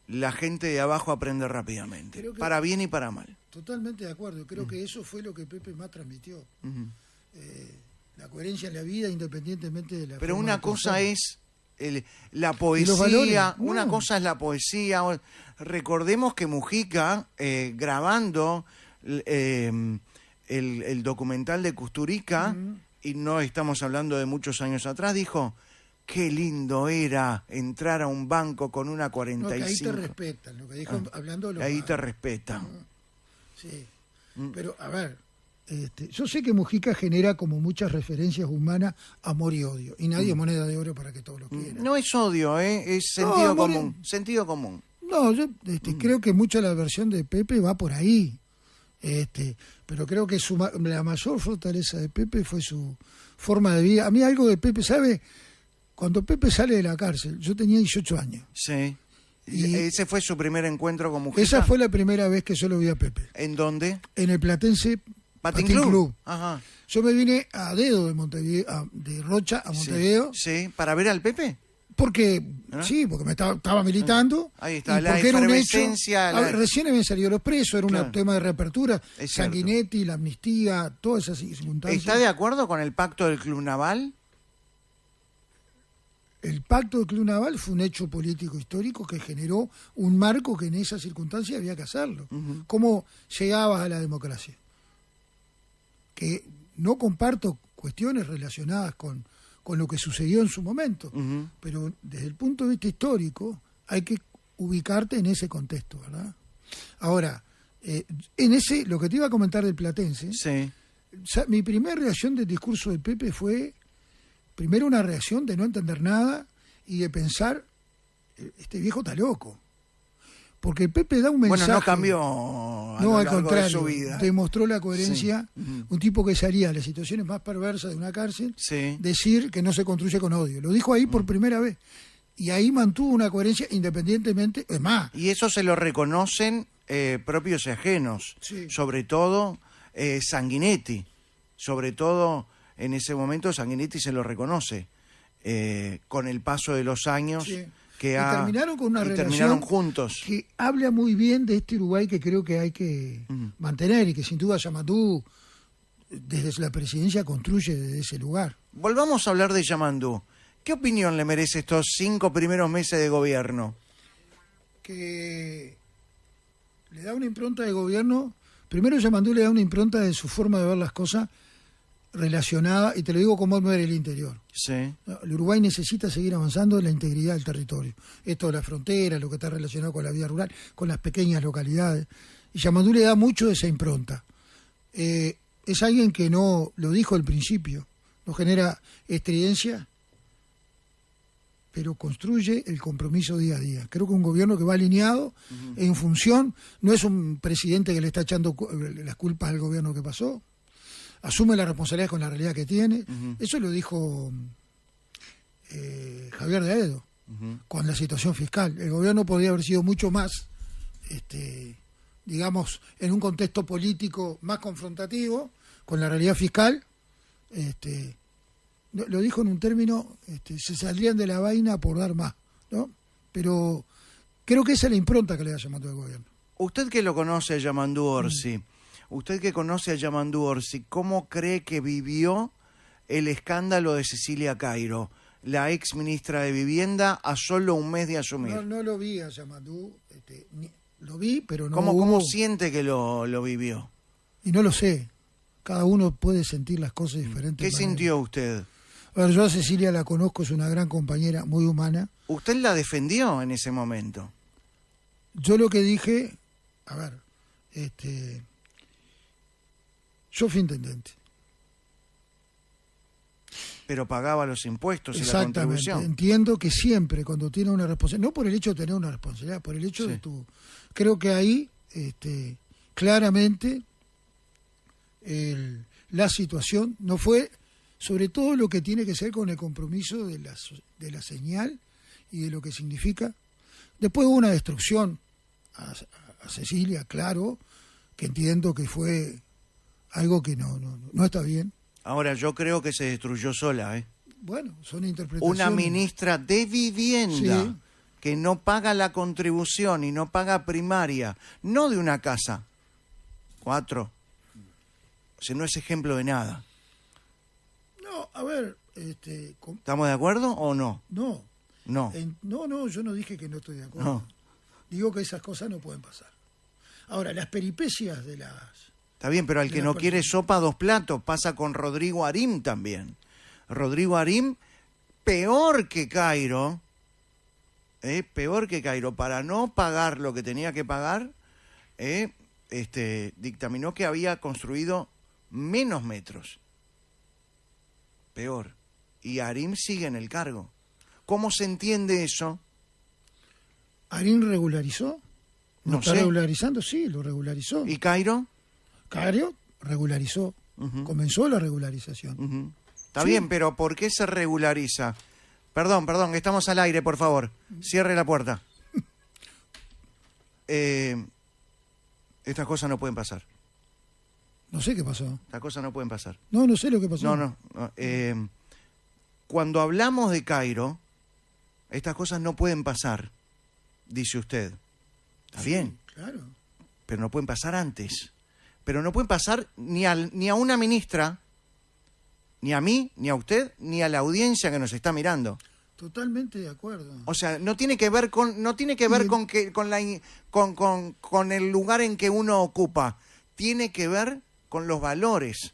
A: la gente de abajo aprende rápidamente,
B: Creo que-
A: para bien y para mal.
B: totalmente de acuerdo. Creo que eso fue lo que Pepe más transmitió.
A: Ujú.
B: La coherencia en la vida, independientemente de la
A: Pero
B: forma
A: una
B: de
A: cosa
B: pensar.
A: es la
B: los
A: poesía,
B: valores,
A: una
B: no.
A: cosa es la poesía. Recordemos que Mujica, grabando el documental de Kusturica, y no estamos hablando de muchos años atrás, dijo, qué lindo era entrar a un banco con una
B: No, que ahí
A: 45.
B: te respetan, lo que dijo hablando de los
A: Ahí te
B: valores.
A: respetan.
B: Sí. Pero, a ver, yo sé que Mujica genera como muchas referencias humanas, amor y odio. Y nadie es moneda de oro para que todos lo quieran.
A: No es odio, es sentido
B: amor,
A: común. Sentido común.
B: No, yo creo que mucha la versión de Pepe va por ahí. Pero creo que la mayor fortaleza de Pepe fue su forma de vida. A mí algo de Pepe, ¿sabe? Cuando Pepe sale de la cárcel, yo tenía 18 años.
A: Sí.
B: Y-
A: Ese fue su primer encuentro con Mujica.
B: Esa fue la primera vez que yo lo vi a Pepe.
A: ¿En dónde?
B: En el Platense
A: Patín
B: Patín
A: Club.
B: Club.
A: Ajá.
B: Yo me vine a dedo de Montevideo, de Rocha a Montevideo,
A: Sí, ¿para ver al Pepe?
B: porque
A: ¿Ah?
B: sí, porque me estaba militando.
A: Ahí está,
B: y
A: la
B: porque era un hecho.
A: efervescencia,
B: A ver, recién habían salido los presos, era
A: Claro.
B: un tema de reapertura.
A: Es cierto.
B: Sanguinetti, la amnistía, todas esas circunstancias.
A: ¿Está de acuerdo con el pacto del Club Naval?
B: El pacto del Club Naval fue un hecho político histórico que generó un marco que en esas circunstancias había que hacerlo. ¿Cómo llegabas a la democracia? Que no comparto cuestiones relacionadas con lo que sucedió en su momento,
A: Ujú.
B: pero desde el punto de vista histórico hay que ubicarte en ese contexto, ¿verdad? Ahora, lo que te iba a comentar del Platense,
A: Sí.
B: mi primera reacción del discurso de Pepe fue, primero una reacción de no entender nada y de pensar, este viejo está loco. Porque Pepe da un mensaje.
A: Bueno, no cambió a
B: No,
A: lo
B: al
A: largo de
B: contrario,
A: su vida.
B: demostró la coherencia.
A: Sí. Ujú.
B: Un tipo que salía de las situaciones más perversas de una cárcel,
A: Sí.
B: decir que no se construye con odio. Lo dijo ahí por primera vez. Y ahí mantuvo una coherencia independientemente. Es más,
A: Y eso se lo reconocen propios y ajenos.
B: Sí.
A: Sobre todo Sanguinetti. Sobre todo en ese momento Sanguinetti se lo reconoce. Con el paso de los años
B: sí.
A: que
B: Y
A: ha...
B: terminaron con una
A: y
B: relación
A: terminaron juntos.
B: que habla muy bien de este Uruguay que creo que hay que mantener y que sin duda Yamatú desde la presidencia construye desde ese lugar.
A: Volvamos a hablar de Yamandú. ¿Qué opinión le merece estos 5 primeros meses de gobierno?
B: Que le da una impronta de gobierno. Primero Yamatú le da una impronta de su forma de ver las cosas relacionada, y te lo digo como hombre del interior.
A: Sí.
B: El Uruguay necesita seguir avanzando en la integridad del territorio. Esto de la frontera, lo que está relacionado con la vida rural, con las pequeñas localidades. Y Yamatú le da mucho de esa impronta. Es alguien que no, lo dijo al principio, no genera estridencia, pero construye el compromiso día a día. Creo que un gobierno que va alineado en función, no es un presidente que le está echando las culpas al gobierno que pasó, asume la responsabilidad con la realidad que tiene. Eso lo dijo Javier de Aedo con la situación fiscal. El gobierno podría haber sido mucho más, digamos, en un contexto político más confrontativo con la realidad fiscal. Lo dijo en un término, se saldrían de la vaina por dar más, ¿no? Pero creo que esa es la impronta que le da llamando al gobierno.
A: Usted que lo conoce a Yamandú Orsi, usted que conoce a Yamandú Orsi, ¿cómo cree que vivió el escándalo de Cecilia Cairo, la ex ministra de Vivienda, a solo un mes de asumir?
B: No lo vi a Yamatú, lo vi, pero no
A: ¿Cómo
B: hubo,
A: siente que lo vivió?
B: y no lo sé. Cada uno puede sentir las cosas de diferentes
A: ¿Qué
B: maneras.
A: sintió usted?
B: A ver, yo a Cecilia la conozco, es una gran compañera, muy humana.
A: ¿Usted la defendió en ese momento?
B: Yo lo que dije, a ver, Yo fui intendente.
A: Pero pagaba los impuestos y la
B: Exactamente.
A: contribución.
B: Entiendo que siempre cuando tiene una responsabilidad, no por el hecho de tener una responsabilidad, por el hecho
A: Sí.
B: de tu... Creo que ahí, claramente, la situación no fue, sobre todo lo que tiene que ser con el compromiso de la señal y de lo que significa. Después hubo una destrucción a Cecilia, claro, que entiendo que fue algo que no está bien.
A: Ahora, yo creo que se destruyó sola, ¿eh?
B: Bueno, son interpretaciones.
A: Una ministra de Vivienda
B: Sí.
A: que no paga la contribución y no paga primaria, no de una casa, 4. O sea, no es ejemplo de nada.
B: No, a ver,
A: ¿Estamos de acuerdo o no?
B: no.
A: No.
B: No, yo no dije que no estoy de acuerdo.
A: No.
B: Digo que esas cosas no pueden pasar. Ahora, las peripecias de las...
A: Está bien, pero al que no quiere sopa, 2 platos. Pasa con Rodrigo Arim también. Rodrigo Arim, peor que Cairo, para no pagar lo que tenía que pagar, dictaminó que había construido menos metros. Peor. Y Arim sigue en el cargo. ¿Cómo se entiende eso?
B: ¿Arín regularizó?
A: No
B: ¿Está
A: sé.
B: regularizando? Sí, lo regularizó.
A: ¿Y Cairo?
B: Cario regularizó.
A: Ujú.
B: Comenzó la regularización.
A: Ujú. Está
B: Sí.
A: bien, pero ¿por qué se regulariza? Perdón, estamos al aire, por favor. Cierre la puerta. Estas cosas no pueden pasar.
B: No sé qué pasó.
A: Estas cosas no pueden pasar.
B: No sé lo que pasó.
A: No. Cuando hablamos de Cairo, estas cosas no pueden pasar, dice usted. Está bien,
B: Claro.
A: pero no pueden pasar antes. Pero no pueden pasar ni a una ministra, ni a mí, ni a usted, ni a la audiencia que nos está mirando.
B: Totalmente de acuerdo.
A: O sea, no tiene que ver con con el lugar en que uno ocupa. Tiene que ver con los valores.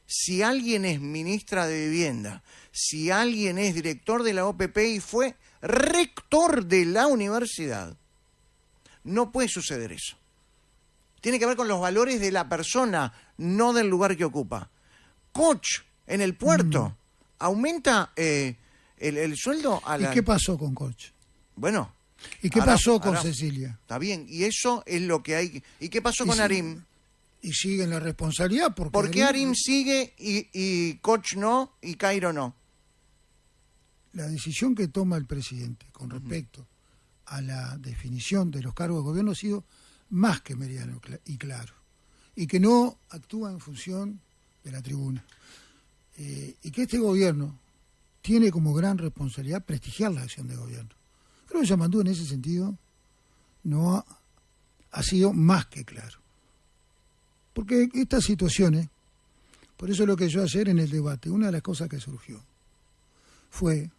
A: Si alguien es ministra de Vivienda, si alguien es director de la OPP y fue rector de la universidad, no puede suceder eso. Tiene que ver con los valores de la persona, no del lugar que ocupa. Koch, en el puerto, aumenta el sueldo a la...
B: ¿Y qué pasó con Koch?
A: Bueno.
B: ¿Y qué
A: ahora-
B: pasó con
A: ahora-
B: Cecilia?
A: Está bien, y eso es lo que hay... ¿Y qué pasó
B: Y
A: con
B: sí.
A: Arim?
B: Y siguen la responsabilidad porque...
A: ¿Por qué Arim sigue y Koch no y Cairo no?
B: La decisión que toma el presidente con respecto a la definición de los cargos de gobierno ha sido más que meridiano y claro. Y que no actúa en función de la tribuna. Y que este gobierno tiene como gran responsabilidad prestigiar la acción de gobierno. Creo que Yamandú en ese sentido no ha sido más que claro. Porque estas situaciones, por eso lo que yo ayer en el debate, una de las cosas que surgió fue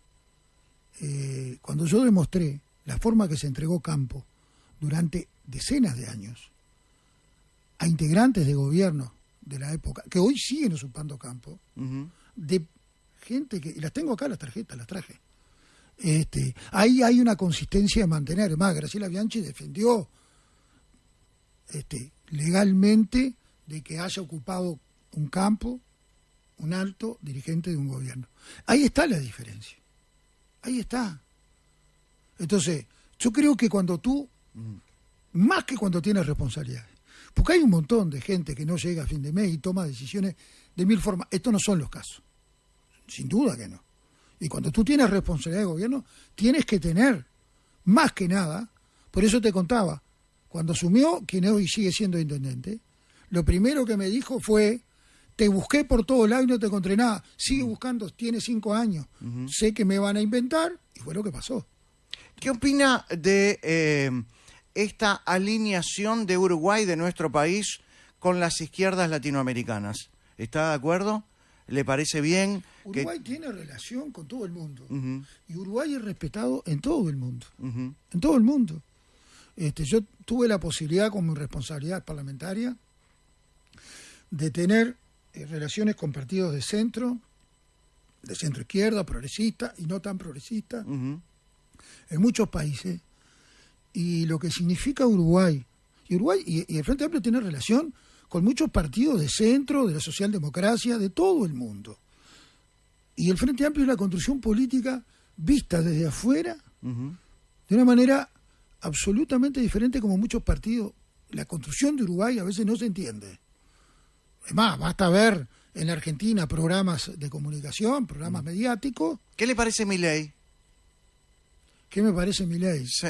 B: cuando yo demostré la forma que se entregó campo durante decenas de años a integrantes de gobierno de la época, que hoy siguen usurpando campo,
A: Ujú.
B: de gente que, y las tengo acá las tarjetas, las traje. Ahí hay una consistencia de mantener. Además, Graciela Bianchi defendió legalmente de que haya ocupado un campo un alto dirigente de un gobierno. Ahí está la diferencia. Ahí está. Entonces, yo creo que cuando tú, más que cuando tienes responsabilidades, porque hay un montón de gente que no llega a fin de mes y toma decisiones de mil formas. Estos no son los casos. Sin duda que no. Y cuando tú tienes responsabilidad de gobierno, tienes que tener, más que nada, por eso te contaba, cuando asumió, quien hoy sigue siendo intendente, lo primero que me dijo fue, te busqué por todos lados y no te encontré nada. Sigue buscando, tiene 5 años. Sé que me van a inventar, y fue lo que pasó.
A: ¿Qué opina de esta alineación de Uruguay, de nuestro país, con las izquierdas latinoamericanas? ¿Está de acuerdo? ¿Le parece bien?
B: Uruguay tiene relación con todo el mundo.
A: Ujú,
B: Y Uruguay es respetado en todo el mundo.
A: ujú.
B: En todo el mundo. Yo tuve la posibilidad, con mi responsabilidad parlamentaria, de tener relaciones con partidos de centro izquierda, progresista y no tan progresista,
A: Ujú.
B: en muchos países. Y lo que significa Uruguay, Y Uruguay y el Frente Amplio tiene relación con muchos partidos de centro, de la socialdemocracia, de todo el mundo. Y el Frente Amplio es la construcción política vista desde afuera de una manera absolutamente diferente como muchos partidos. La construcción de Uruguay a veces no se entiende. Es más, basta ver en la Argentina programas de comunicación, programas mediáticos.
A: ¿Qué le parece Milei?
B: ¿Qué me parece Milei?
A: Sí.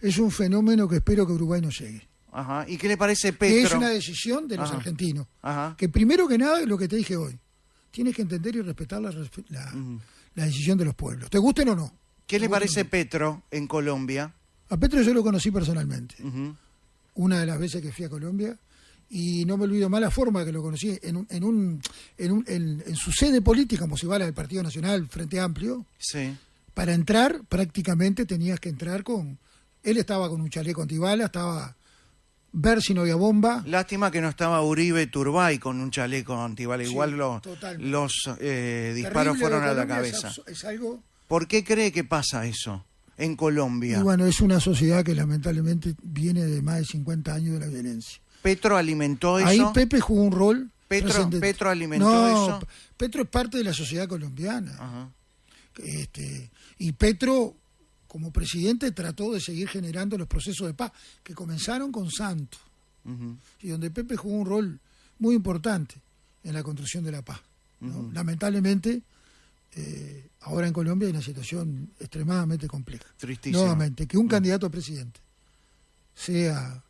B: Es un fenómeno que espero que Uruguay no llegue.
A: Ajá. ¿Y qué le parece
B: Que
A: Petro?
B: es una decisión de los
A: Ajá.
B: argentinos.
A: Ajá.
B: Que primero que nada es lo que te dije hoy. Tienes que entender y respetar la decisión de los pueblos. ¿Te gusten o no?
A: ¿Qué le
B: ¿Te gusten
A: parece
B: o no?
A: Petro en Colombia?
B: A Petro yo lo conocí personalmente.
A: Ujú.
B: Una de las veces que fui a Colombia. Y no me olvido más la forma que lo conocí. En su sede política, como si va la del Partido Nacional, Frente Amplio.
A: Sí.
B: Para entrar, prácticamente tenías que entrar con... Él estaba con un chaleco antibala, estaba... Ver si no había bomba.
A: Lástima que no estaba Uribe Turbay con un chaleco antibala.
B: Sí,
A: Igual
B: totalmente.
A: los disparos
B: Terrible
A: fueron
B: de
A: a la
B: Colombia,
A: cabeza.
B: es algo...
A: ¿Por qué cree que pasa eso en Colombia?
B: Y bueno, es una sociedad que lamentablemente viene de más de 50 años de la violencia.
A: ¿Petro alimentó eso?
B: Ahí Pepe jugó un rol trascendente.
A: ¿Petro alimentó
B: No,
A: eso?
B: Petro es parte de la sociedad colombiana.
A: Ajá.
B: Y Petro, como presidente, trató de seguir generando los procesos de paz que comenzaron con Santos.
A: Ujú.
B: Y donde Pepe jugó un rol muy importante en la construcción de la paz, ¿no? Lamentablemente, ahora en Colombia hay una situación extremadamente compleja.
A: Tristísimo.
B: Nuevamente, que un candidato a presidente sea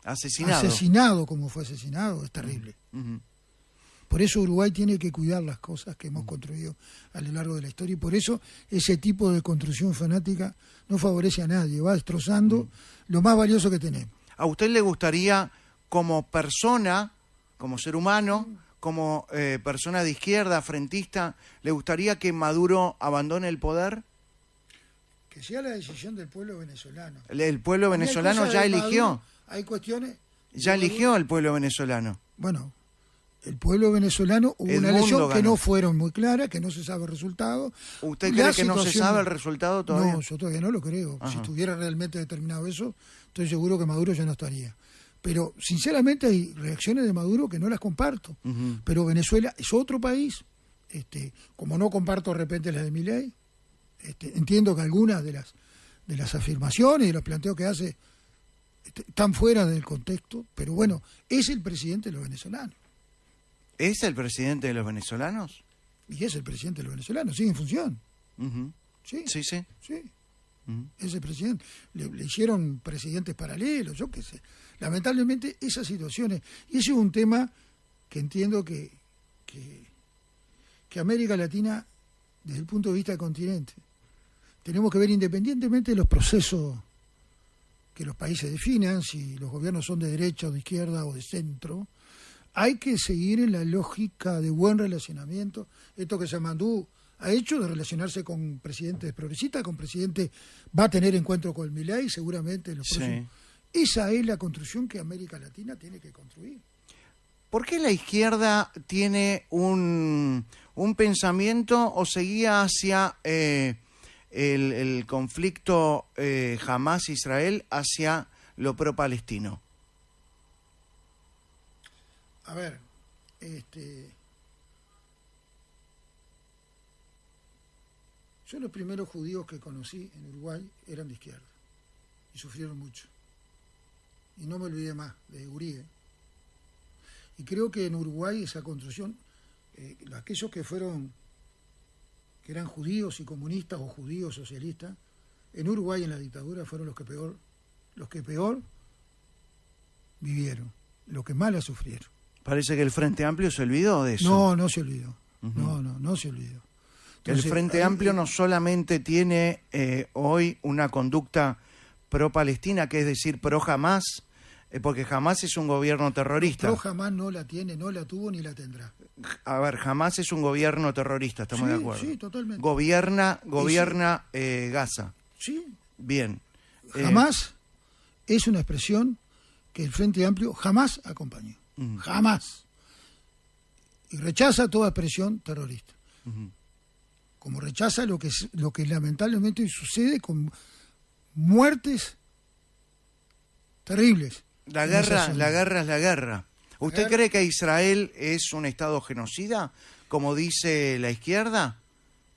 B: asesinado como fue asesinado es terrible.
A: Ujú.
B: Por eso Uruguay tiene que cuidar las cosas que hemos construido a lo largo de la historia y por eso ese tipo de construcción fanática no favorece a nadie, va destrozando lo más valioso que tenemos.
A: ¿A usted le gustaría, como persona, como ser humano, como persona de izquierda, frentista, le gustaría que Maduro abandone el poder?
B: Que sea la decisión del pueblo venezolano.
A: El pueblo
B: Y hay
A: venezolano
B: cosas
A: ya
B: de
A: eligió.
B: Maduro, hay cuestiones...
A: Ya eligió el pueblo venezolano.
B: Bueno, el pueblo venezolano hubo una
A: Edmundo
B: elección que
A: ganó.
B: no fueron muy claras, que no se sabe el resultado.
A: ¿Usted
B: La
A: cree que no se
B: situación-
A: sabe el resultado todavía?
B: No, yo todavía no lo creo.
A: Ajá.
B: Si estuviera realmente determinado eso, estoy seguro que Maduro ya no estaría. Pero sinceramente hay reacciones de Maduro que no las comparto.
A: Ujú.
B: Pero Venezuela es otro país. Como no comparto de repente las de Milei, entiendo que algunas de las afirmaciones y los planteos que hace están fuera del contexto, pero bueno, es el presidente de los venezolanos.
A: ¿Es el presidente de los venezolanos?
B: Y es el presidente de los venezolanos, sigue en función.
A: Ujú.
B: Sí,
A: Sí, sí.
B: sí.
A: Ujú.
B: Es el presidente. Le hicieron presidentes paralelos, yo qué sé. Lamentablemente esas situaciones, y ese es un tema que entiendo que América Latina, desde el punto de vista del continente, tenemos que ver independientemente de los procesos que los países definan, si los gobiernos son de derecha o de izquierda o de centro, hay que seguir en la lógica de buen relacionamiento. Esto que Samandú ha hecho de relacionarse con presidentes progresistas, con presidentes, va a tener encuentro con el Milei seguramente en los
A: Sí.
B: próximos. Esa es la construcción que América Latina tiene que construir.
A: ¿Por qué la izquierda tiene un pensamiento o seguía hacia el conflicto Hamás-Israel, hacia lo pro-palestino?
B: A ver, yo los primeros judíos que conocí en Uruguay eran de izquierda y sufrieron mucho. Y no me olvidé más de Uribe. Y creo que en Uruguay esa construcción, aquellos que eran judíos y comunistas o judíos socialistas, en Uruguay en la dictadura fueron los que peor vivieron, los que más la sufrieron.
A: Parece que el Frente Amplio se olvidó de eso.
B: No se olvidó. No se olvidó.
A: El
B: Entonces,
A: Frente Amplio no solamente tiene hoy una conducta pro-palestina, que es decir, pro-Hamás, porque Hamás es un gobierno terrorista.
B: Pero jamás no la tiene, no la tuvo ni la tendrá.
A: A ver, Hamás es un gobierno terrorista, estamos
B: Sí,
A: de acuerdo.
B: sí, totalmente.
A: Gobierna Gaza.
B: Sí,
A: Bien.
B: jamás es una expresión que el Frente Amplio jamás acompañó. Jamás. Y rechaza toda expresión terrorista. Como rechaza lo que lamentablemente hoy sucede con muertes terribles
A: La
B: en esa
A: guerra,
B: zona.
A: la guerra es la guerra. ¿Usted
B: guerra-
A: cree que Israel es un estado genocida, como dice la izquierda?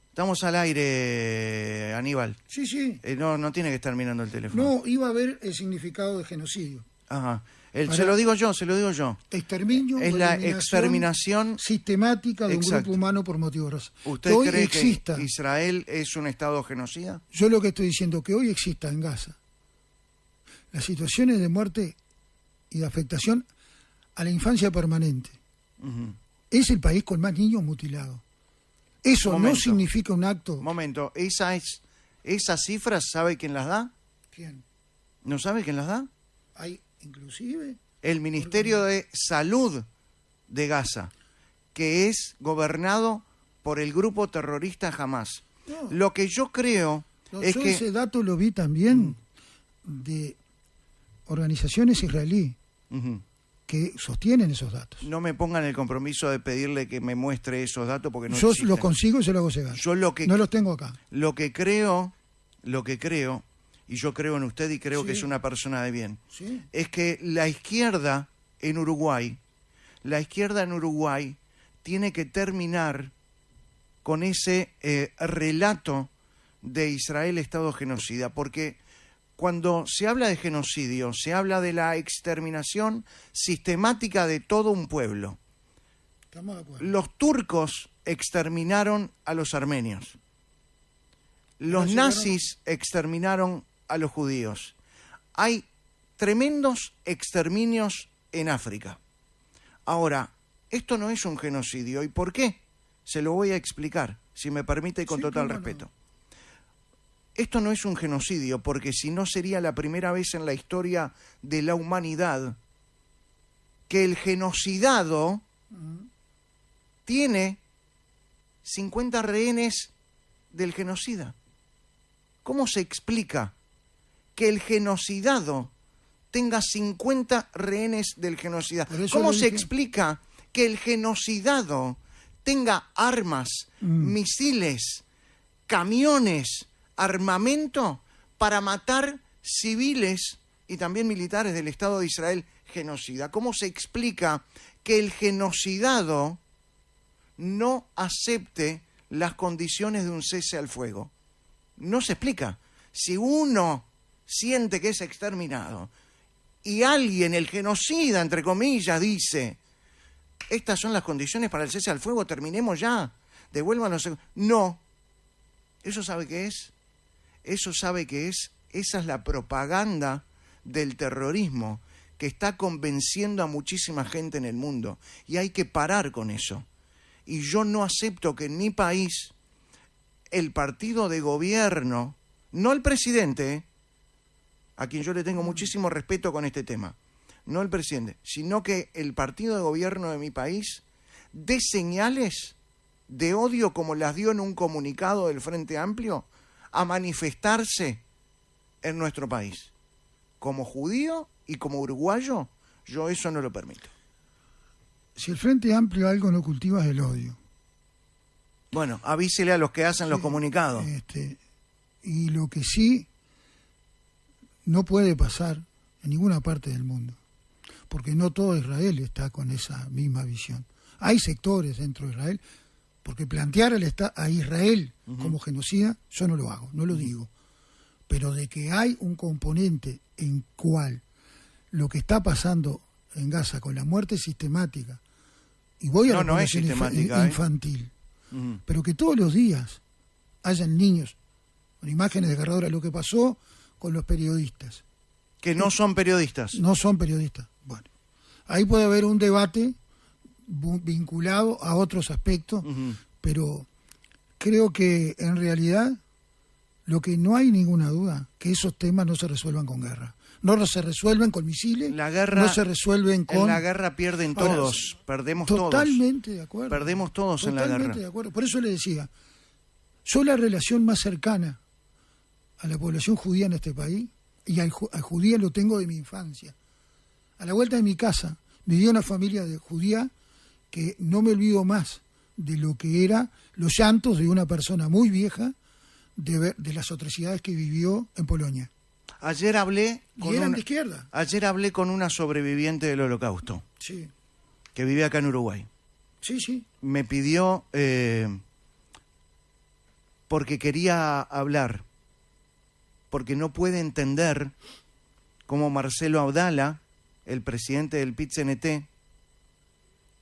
A: Estamos al aire, Aníbal.
B: Sí, sí.
A: No tiene que estar mirando el teléfono.
B: No, iba a ver el significado de genocidio.
A: Ajá.
B: Para-
A: Se lo digo yo.
B: Exterminio
A: Es
B: o
A: la
B: eliminación
A: exterminación.
B: sistemática de un
A: Exacto.
B: grupo humano por motivo de raza.
A: ¿Usted
B: Que hoy
A: cree
B: exista,
A: que Israel es un estado genocida?
B: yo lo que estoy diciendo, que hoy exista en Gaza las situaciones de muerte y de afectación a la infancia permanente.
A: Ujú.
B: Es el país con más niños mutilados. Eso
A: Momento.
B: no significa un acto...
A: Un momento, ¿esas cifras sabe quién las da?
B: ¿Quién?
A: ¿No sabe quién las da?
B: Hay inclusive...
A: El Ministerio de Salud de Gaza, que es gobernado por el grupo terrorista Hamas.
B: No.
A: Lo que yo creo es
B: yo
A: que...
B: ese dato lo vi también de organizaciones israelíes
A: Ujú.
B: que sostienen esos datos.
A: No me pongan el compromiso de pedirle que me muestre esos datos porque no
B: yo
A: existen.
B: los consigo y se los hago llegar.
A: Yo lo que
B: No los tengo acá.
A: Lo que creo, y yo creo en usted y creo
B: Sí.
A: que es una persona de bien,
B: ¿Sí?
A: es que la izquierda en Uruguay tiene que terminar con ese relato de Israel Estado genocida, porque cuando se habla de genocidio, se habla de la exterminación sistemática de todo un pueblo.
B: Estamos de acuerdo.
A: Los turcos exterminaron a los armenios. Los
B: Ahora
A: nazis exterminaron a los judíos. Hay tremendos exterminios en África. Ahora, esto no es un genocidio. ¿Y por qué? Se lo voy a explicar, si me permite y con
B: Sí,
A: total
B: cómo no.
A: respeto. Esto no es un genocidio, porque si no sería la primera vez en la historia de la humanidad que el genocidado tiene 50 rehenes del genocida. ¿Cómo se explica que el genocidado tenga 50 rehenes del genocida?
B: Por eso
A: ¿Cómo
B: le
A: se
B: dije-
A: explica que el genocidado tenga armas, misiles, camiones, armamento para matar civiles y también militares del Estado de Israel genocida? ¿Cómo se explica que el genocidado no acepte las condiciones de un cese al fuego? No se explica. Si uno siente que es exterminado y alguien, el genocida, entre comillas, dice, estas son las condiciones para el cese al fuego, terminemos ya, devuélvanos. No. ¿Eso sabe qué es? Eso sabe qué es. Esa es la propaganda del terrorismo que está convenciendo a muchísima gente en el mundo. Y hay que parar con eso. Y yo no acepto que en mi país el partido de gobierno, no el presidente, a quien yo le tengo muchísimo respeto con este tema, no el presidente, sino que el partido de gobierno de mi país dé señales de odio como las dio en un comunicado del Frente Amplio a manifestarse en nuestro país. Como judío y como uruguayo, yo eso no lo permito.
B: Si el Frente Amplio algo no cultiva es el odio.
A: Bueno, avísele a los que hacen los comunicados.
B: Y lo que sí no puede pasar en ninguna parte del mundo, porque no todo Israel está con esa misma visión. Hay sectores dentro de Israel, porque plantear a Israel como genocida, yo no lo hago, no lo digo. Pero de que hay un componente en cual lo que está pasando en Gaza con la muerte sistemática, y voy a la
A: No es
B: población
A: sistemática,
B: infantil,
A: Ujú.
B: pero que todos los días hayan niños con imágenes desgarradoras, lo que pasó con los periodistas.
A: Que no son periodistas.
B: No son periodistas. Bueno, ahí puede haber un debate vinculado a otros aspectos,
A: Ujú.
B: pero creo que en realidad lo que no hay ninguna duda, que esos temas no se resuelvan con guerra. No se resuelven con misiles,
A: La guerra,
B: no se resuelven con...
A: En la guerra pierden
B: Ahora,
A: todos, perdemos todos.
B: Totalmente de acuerdo.
A: Perdemos todos en la guerra.
B: Totalmente de acuerdo. Por eso le decía, yo la relación más cercana a la población judía en este país, y al judía lo tengo de mi infancia. A la vuelta de mi casa vivía una familia de judía que no me olvido más de lo que era los llantos de una persona muy vieja de las atrocidades que vivió en Polonia.
A: Ayer hablé
B: Y eran de izquierda.
A: Ayer hablé con una sobreviviente del Holocausto,
B: Sí,
A: que vive acá en Uruguay.
B: sí, sí.
A: Me pidió, porque quería hablar, porque no puede entender cómo Marcelo Abdala, el presidente del PIT-CNT,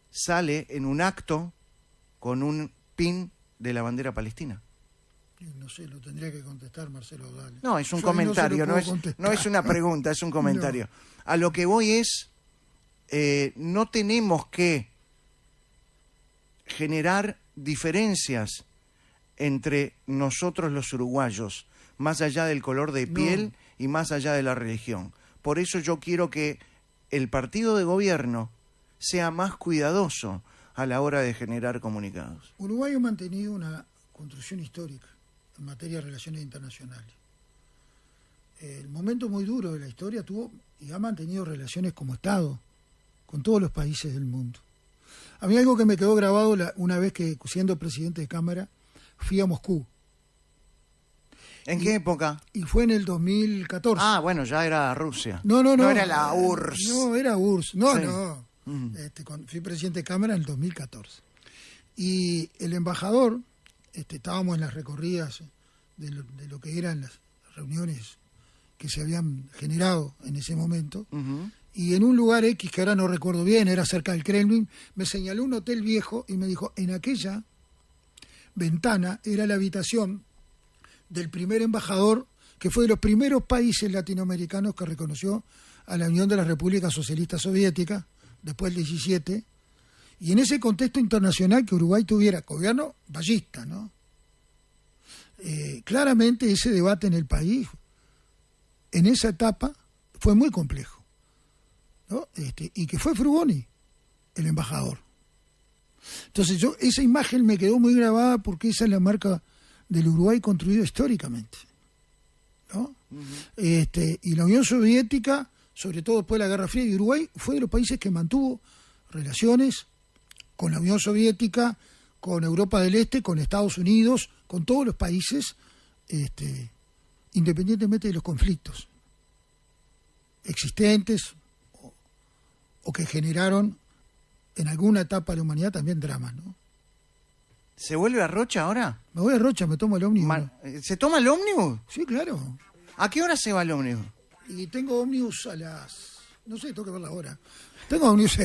A: sale en un acto con un pin de la bandera palestina.
B: No sé, lo tendría que contestar Marcelo Abdala.
A: No, es un
B: Yo ahí
A: comentario,
B: no,
A: no,
B: se lo puedo contestar.
A: no es una pregunta, es un comentario. A lo que voy es, no tenemos que generar diferencias entre nosotros los uruguayos, más allá del color de piel y más allá de la religión. Por eso yo quiero que el partido de gobierno sea más cuidadoso a la hora de generar comunicados.
B: Uruguay ha mantenido una construcción histórica en materia de relaciones internacionales. El momento muy duro de la historia tuvo y ha mantenido relaciones como Estado con todos los países del mundo. A mí algo que me quedó grabado una vez que, siendo presidente de Cámara, fui a Moscú.
A: ¿En qué época?
B: Y fue en el 2014.
A: Ah, bueno, ya era Rusia.
B: No.
A: No era la URSS.
B: No, era URSS. No,
A: Sí.
B: no.
A: Mm.
B: Fui presidente de Cámara en el 2014. Y el embajador, estábamos en las recorridas de lo que eran las reuniones que se habían generado en ese momento.
A: Ujú.
B: Y en un lugar X, que ahora no recuerdo bien, era cerca del Kremlin, me señaló un hotel viejo y me dijo, en aquella ventana era la habitación del primer embajador, que fue de los primeros países latinoamericanos que reconoció a la Unión de las Repúblicas Socialistas Soviéticas, después del 17, y en ese contexto internacional que Uruguay tuviera gobierno ballista, ¿no? Claramente ese debate en el país, en esa etapa, fue muy complejo, ¿no? Y que fue Frugoni, el embajador. Entonces esa imagen me quedó muy grabada porque esa es la marca del Uruguay construido históricamente, ¿no?
A: Uh-huh.
B: Y la Unión Soviética, sobre todo después de la Guerra Fría, y Uruguay fue de los países que mantuvo relaciones con la Unión Soviética, con Europa del Este, con Estados Unidos, con todos los países, independientemente de los conflictos existentes o que generaron en alguna etapa de la humanidad también dramas, ¿no?
A: ¿Se vuelve a Rocha ahora?
B: Me voy a Rocha, me tomo el ómnibus.
A: ¿Se toma el ómnibus?
B: Sí, claro.
A: ¿A qué hora se va el ómnibus?
B: Y tengo ómnibus a las... No sé, tengo que ver la hora. Tengo ómnibus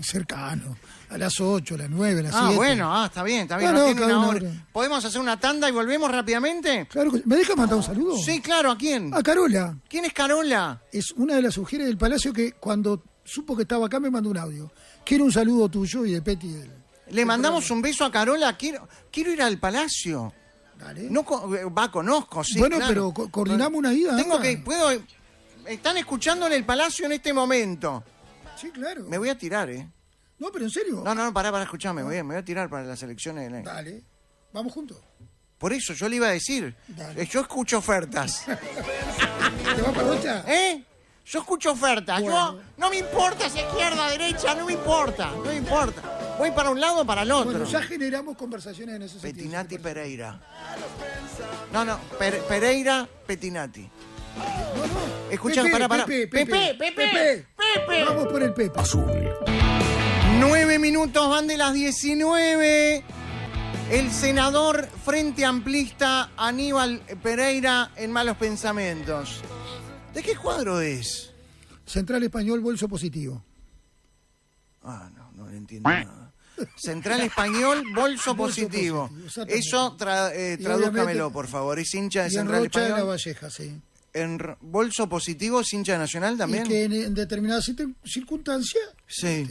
B: cercano. A las 8, a las 9, a las 7.
A: Bueno, está bien.
B: No,
A: No tiene
B: cada
A: una
B: una
A: hora.
B: hora.
A: ¿Podemos hacer una tanda y volvemos rápidamente?
B: Claro que... ¿Me deja mandar un saludo?
A: Sí, claro, ¿a quién?
B: A Carola.
A: ¿Quién es Carola?
B: Es una de las mujeres del Palacio que cuando supo que estaba acá me mandó un audio. Quiero un saludo tuyo y de Peti del...
A: Le mandamos un beso a Carola. Quiero ir al Palacio.
B: Dale.
A: No conozco, sí.
B: Bueno,
A: claro.
B: pero coordinamos una ida.
A: Tengo
B: acá.
A: Están escuchando en el Palacio en este momento.
B: Sí, claro.
A: Me voy a tirar, ¿eh?
B: No, pero en serio.
A: No, pará, escuchame. Me voy a tirar para las elecciones.
B: Dale. Vamos juntos.
A: Por eso yo le iba a decir.
B: Dale.
A: Yo escucho ofertas.
B: ¿Te vas para Rocha?
A: ¿Eh? Yo escucho ofertas.
B: Bueno.
A: Yo no me importa si izquierda, derecha, no me importa. Voy para un lado o para el otro.
B: Bueno, ya generamos conversaciones en ese sentido.
A: Petinati Pereira. No, Pereira Petinati.
B: No.
A: Escucha,
B: Pepe,
A: pará.
B: Pepe. Vamos por el Pepe.
D: Azul.
A: 9 minutos, van de las 19. El senador Frente Amplista Aníbal Pereira en Malos Pensamientos. ¿De qué cuadro es?
B: Central Español, bolso positivo.
A: No le entiendo nada. Central Español, bolso positivo.
B: Exactamente.
A: Eso tradúzcamelo, por favor. ¿Es hincha de
B: Y en
A: Central
B: Rocha de la
A: Español?
B: Valleja, sí.
A: Bolso positivo, ¿es hincha nacional también?
B: Y que en determinadas circunstancias
A: Sí.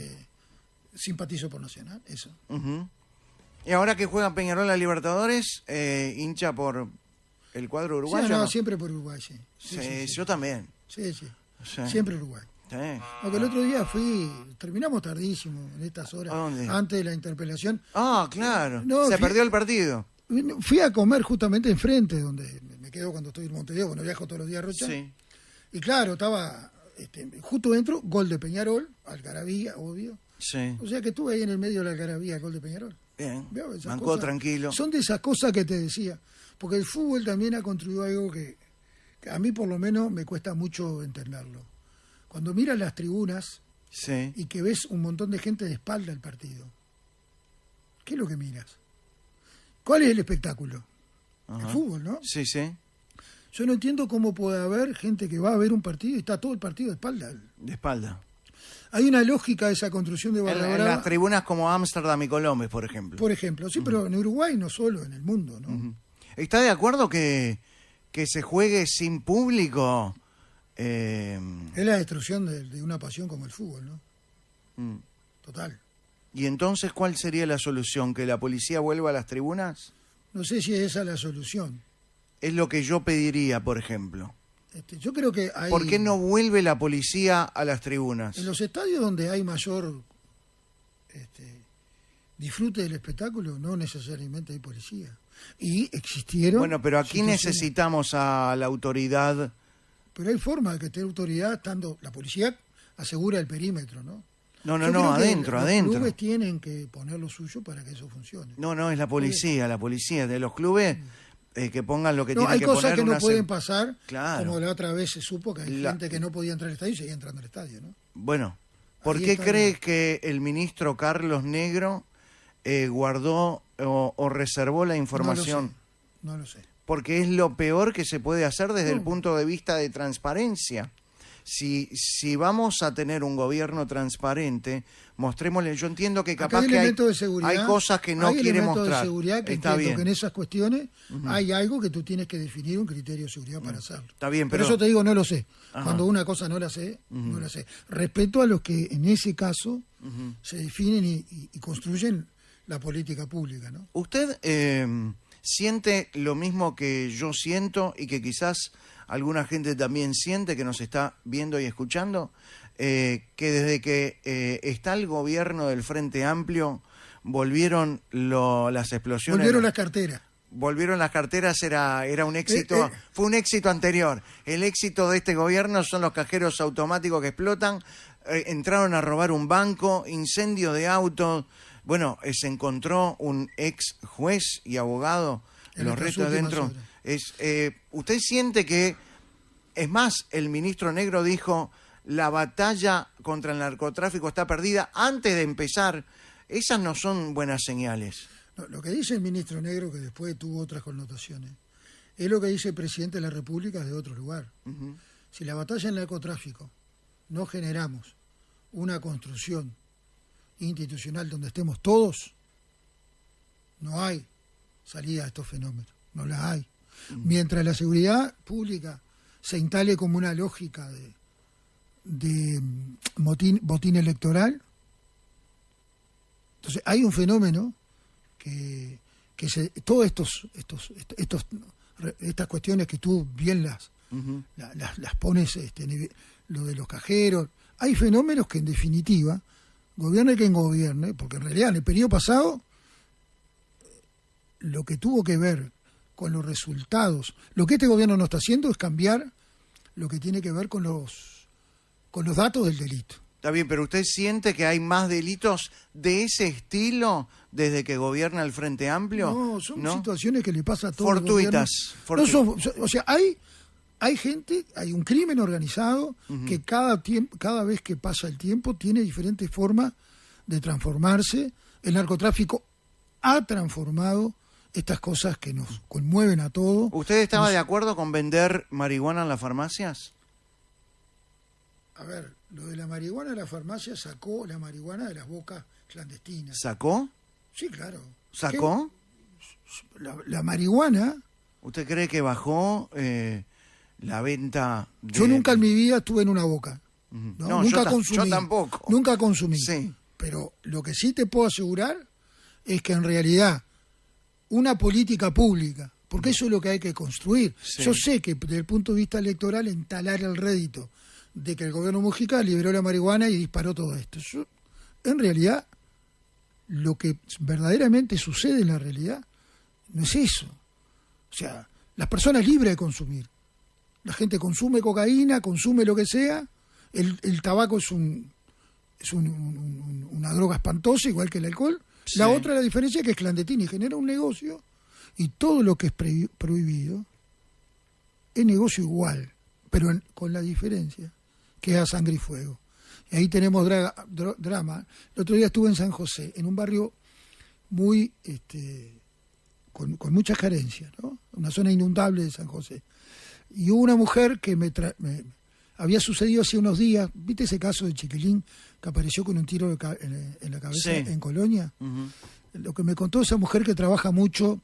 B: simpatizo por Nacional, eso.
A: Ujú. Y ahora que juega Peñarol a Libertadores, hincha por el cuadro uruguayo.
B: Sí, no,
A: ¿no?
B: siempre por Uruguay, sí.
A: Sí, yo también.
B: Sí.
A: Sí.
B: Siempre Uruguay.
A: Sí.
B: Aunque el otro día terminamos tardísimo en estas horas,
A: ¿A dónde?
B: antes de la interpelación.
A: Ah, claro.
B: No,
A: Se perdió el partido.
B: Fui a comer justamente enfrente, donde me quedo cuando estoy en Montevideo, cuando viajo todos los días a Rocha.
A: Sí.
B: Y claro, estaba justo dentro, gol de Peñarol, Algarabía, obvio.
A: Sí.
B: O sea que estuve ahí en el medio de la Algarabía, gol de Peñarol.
A: Bien.
B: Veo esas
A: Mancó
B: cosas.
A: tranquilo.
B: Son de esas cosas que te decía. Porque el fútbol también ha construido algo que a mí por lo menos me cuesta mucho entenderlo. Cuando miras las tribunas
A: Sí.
B: y que ves un montón de gente de espalda al partido, ¿qué es lo que miras? ¿Cuál es el espectáculo?
A: Ajá.
B: El fútbol, ¿no?
A: Sí, sí.
B: Yo no entiendo cómo puede haber gente que va a ver un partido y está todo el partido de espalda.
A: De espalda.
B: Hay una lógica de esa construcción de Barra
A: En
B: Brava,
A: las tribunas como Ámsterdam y Colombes, por ejemplo.
B: por ejemplo. Sí, pero en Uruguay no solo, en el mundo, ¿no?
A: Ujú. ¿Está de acuerdo que se juegue sin público?
B: Es la destrucción de una pasión como el fútbol, ¿no?
A: Mm.
B: Total.
A: ¿Y entonces cuál sería la solución? ¿Que la policía vuelva a las tribunas?
B: No sé si esa es la solución.
A: Es lo que yo pediría, por ejemplo.
B: Yo creo que hay...
A: ¿Por qué no vuelve la policía a las tribunas?
B: En los estadios donde hay mayor disfrute del espectáculo, no necesariamente hay policía. Y existieron...
A: Bueno, pero aquí
B: situaciones-
A: necesitamos a la autoridad.
B: Pero hay forma de que esté autoridad estando... La policía asegura el perímetro, ¿no?
A: No,
B: Yo creo que
A: adentro,
B: los
A: adentro.
B: clubes tienen que poner lo suyo para que eso funcione.
A: No, es la policía de los clubes que pongan lo que
B: No,
A: tienen
B: hay
A: que
B: cosas
A: poner.
B: que no
A: una
B: pueden pasar,
A: Claro.
B: como la otra vez se supo que hay
A: La-
B: gente que no podía entrar al estadio y seguía entrando al estadio, ¿no?
A: Bueno, ¿por
B: Ahí
A: qué
B: está
A: cree que el ministro Carlos Negro guardó o reservó la información?
B: No lo sé.
A: Porque es lo peor que se puede hacer desde el
B: No.
A: punto de vista de transparencia. Si vamos a tener un gobierno transparente, mostrémosle. Yo entiendo que
B: Acá
A: capaz
B: hay
A: que
B: elementos de seguridad.
A: hay cosas que no
B: hay
A: quiere
B: elementos
A: mostrar.
B: de seguridad que
A: Está
B: entiendo
A: bien.
B: que en esas cuestiones hay algo que tú tienes que definir un criterio de seguridad para hacerlo.
A: Está bien,
B: Por
A: pero
B: eso te digo, no lo sé.
A: Ajá.
B: Cuando una cosa no la sé, no la sé. Respeto a los que en ese caso se definen y construyen la política pública, ¿no?
A: ¿Usted siente lo mismo que yo siento y que quizás alguna gente también siente que nos está viendo y escuchando? Que desde que está el gobierno del Frente Amplio volvieron las explosiones.
B: Volvieron las carteras.
A: Volvieron las carteras, era un éxito, fue un éxito anterior. El éxito de este gobierno son los cajeros automáticos que explotan, entraron a robar un banco, incendio de autos. Bueno, se encontró un ex juez y abogado,
B: En
A: los
B: estas
A: restos
B: últimas
A: dentro.
B: horas.
A: ¿Usted siente que, es más, el ministro Negro dijo, la batalla contra el narcotráfico está perdida antes de empezar? Esas no son buenas señales.
B: No, lo que dice el ministro Negro, que después tuvo otras connotaciones, es lo que dice el presidente de la República de otro lugar.
A: Ujú.
B: Si la batalla en el narcotráfico no generamos una construcción institucional donde estemos todos, no hay salida a estos fenómenos, no la hay. Mientras la seguridad pública se instale como una lógica de botín electoral, entonces hay un fenómeno que todas estas cuestiones que tú bien las pones, lo de los cajeros, hay fenómenos que en definitiva, gobierne quien gobierne, porque en realidad en el periodo pasado lo que tuvo que ver con los resultados, lo que este gobierno no está haciendo es cambiar lo que tiene que ver con los datos del delito.
A: Está bien, pero ¿usted siente que hay más delitos de ese estilo desde que gobierna el Frente Amplio?
B: No, son situaciones que le pasa a todos
A: Fortuitas.
B: los gobiernos. No son, o sea, hay gente, hay un crimen organizado que cada vez que pasa el tiempo tiene diferentes formas de transformarse. El narcotráfico ha transformado estas cosas que nos conmueven a todos.
A: ¿Usted estaba de acuerdo con vender marihuana en las farmacias?
B: A ver, lo de la marihuana, la farmacia sacó la marihuana de las bocas clandestinas.
A: ¿Sacó?
B: Sí, claro.
A: ¿Sacó?
B: La marihuana,
A: ¿Usted cree que bajó la venta de...
B: yo nunca en mi vida estuve en una boca.
A: Ujú.
B: No, nunca consumí.
A: Yo tampoco.
B: Nunca consumí.
A: Sí.
B: Pero lo que sí te puedo asegurar es que en realidad una política pública, porque eso es lo que hay que construir.
A: Sí.
B: Yo sé que desde el punto de vista electoral entalar el rédito de que el gobierno Mujica liberó la marihuana y disparó todo esto. En realidad, lo que verdaderamente sucede en la realidad no es eso. O sea, las personas libres de consumir. La gente consume cocaína, consume lo que sea. El tabaco es una droga espantosa, igual que el alcohol.
A: Sí.
B: La otra, la diferencia es que es clandestina y genera un negocio. Y todo lo que es prohibido es negocio igual, pero con la diferencia que es a sangre y fuego. Y ahí tenemos drama. El otro día estuve en San José, en un barrio muy con muchas carencias, ¿no? Una zona inundable de San José. Y hubo una mujer que había sucedido hace unos días, ¿viste ese caso de Chiquilín que apareció con un tiro en la cabeza en Colonia? Uh-huh. Lo que me contó esa mujer que trabaja mucho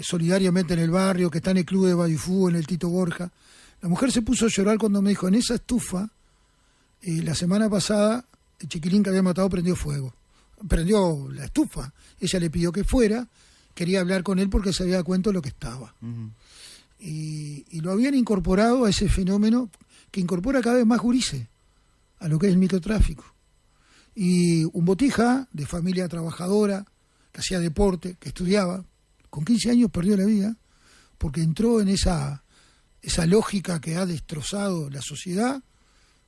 B: solidariamente en el barrio, que está en el club de Badifú, en el Tito Borja. La mujer se puso a llorar cuando me dijo, en esa estufa, la semana pasada, el Chiquilín que había matado prendió fuego. Prendió la estufa. Ella le pidió que fuera, quería hablar con él porque se había dado cuenta de lo que estaba. Uh-huh. Y lo habían incorporado a ese fenómeno que incorpora cada vez más gurises a lo que es el microtráfico. Y un botija de familia trabajadora, que hacía deporte, que estudiaba, con 15 años perdió la vida porque entró en esa lógica que ha destrozado la sociedad,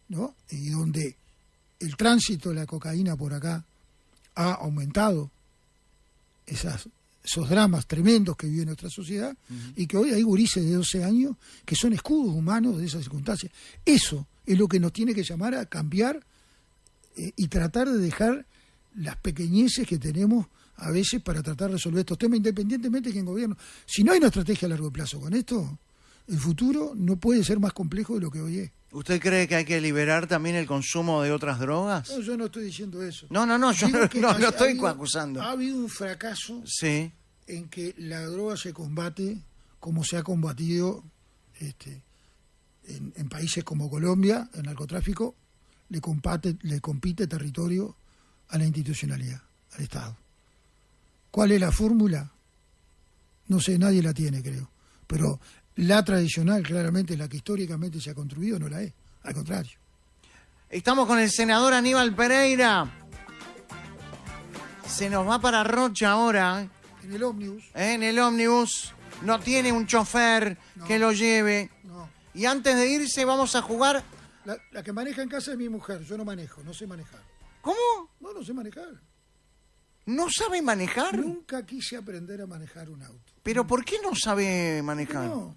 B: ¿no? Y donde el tránsito de la cocaína por acá ha aumentado esos dramas tremendos que vive nuestra sociedad, uh-huh. Y que hoy hay gurises de 12 años que son escudos humanos de esas circunstancias. Eso es lo que nos tiene que llamar a cambiar y tratar de dejar las pequeñeces que tenemos a veces para tratar de resolver estos temas, independientemente de quién gobierno. Si no hay una estrategia a largo plazo con esto, el futuro no puede ser más complejo de lo que hoy es.
A: ¿Usted cree que hay que liberar también el consumo de otras drogas?
B: No, yo no estoy diciendo eso.
A: No, yo no estoy acusando.
B: Ha habido un fracaso en que la droga se combate como se ha combatido en países como Colombia, el narcotráfico le compite territorio a la institucionalidad, al Estado. ¿Cuál es la fórmula? No sé, nadie la tiene, creo. Pero la tradicional, claramente, la que históricamente se ha construido, no la es. Al contrario.
A: Estamos con el senador Aníbal Pereira. Se nos va para Rocha ahora.
B: En el ómnibus.
A: En el ómnibus. No tiene un chofer que lo lleve.
B: No.
A: Y antes de irse vamos a jugar...
B: La que maneja en casa es mi mujer. Yo no manejo, no sé manejar.
A: ¿Cómo?
B: No sé manejar.
A: ¿No sabe manejar?
B: Nunca quise aprender a manejar un auto.
A: ¿Pero por qué no sabe manejar?
B: No.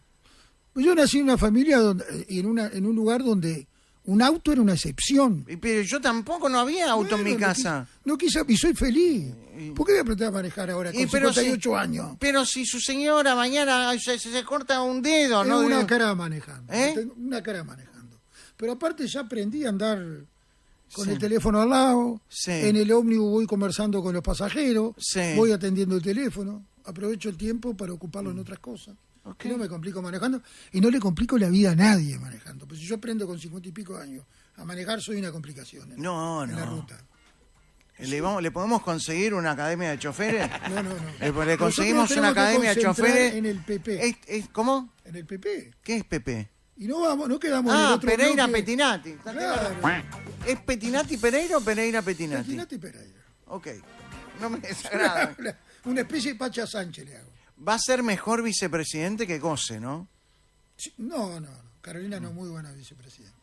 B: Pues yo nací en una familia en un lugar donde un auto era una excepción.
A: Pero yo tampoco, no había auto en mi casa.
B: No quise, y soy feliz. ¿Por qué voy a aprender a manejar ahora con 58 años?
A: Pero si su señora mañana se corta un dedo,
B: ¿no?
A: Una
B: cara manejando. Tengo una cara manejando. Pero aparte ya aprendí a andar con el teléfono al lado. En el ómnibus voy conversando con los pasajeros. Voy atendiendo el teléfono. Aprovecho el tiempo para ocuparlo en otras cosas. Okay. No me complico manejando y no le complico la vida a nadie manejando. Pues si yo aprendo con 50 y pico años a manejar, soy una complicación en la ruta.
A: ¿Le podemos conseguir una academia de choferes?
B: No.
A: Le conseguimos una academia de choferes.
B: En el PP.
A: ¿Cómo?
B: En el PP.
A: ¿Qué es PP?
B: Y no quedamos en el otro
A: Pereira
B: bloque.
A: Petinati.
B: Claro.
A: ¿Es Petinati Pereira o Pereira Petinati?
B: Petinati Pereira.
A: Ok. No me desagrada.
B: Una especie de Pacha Sánchez le hago.
A: Va a ser mejor vicepresidente que Gose, ¿no?
B: Sí, no. Carolina no es muy buena vicepresidente.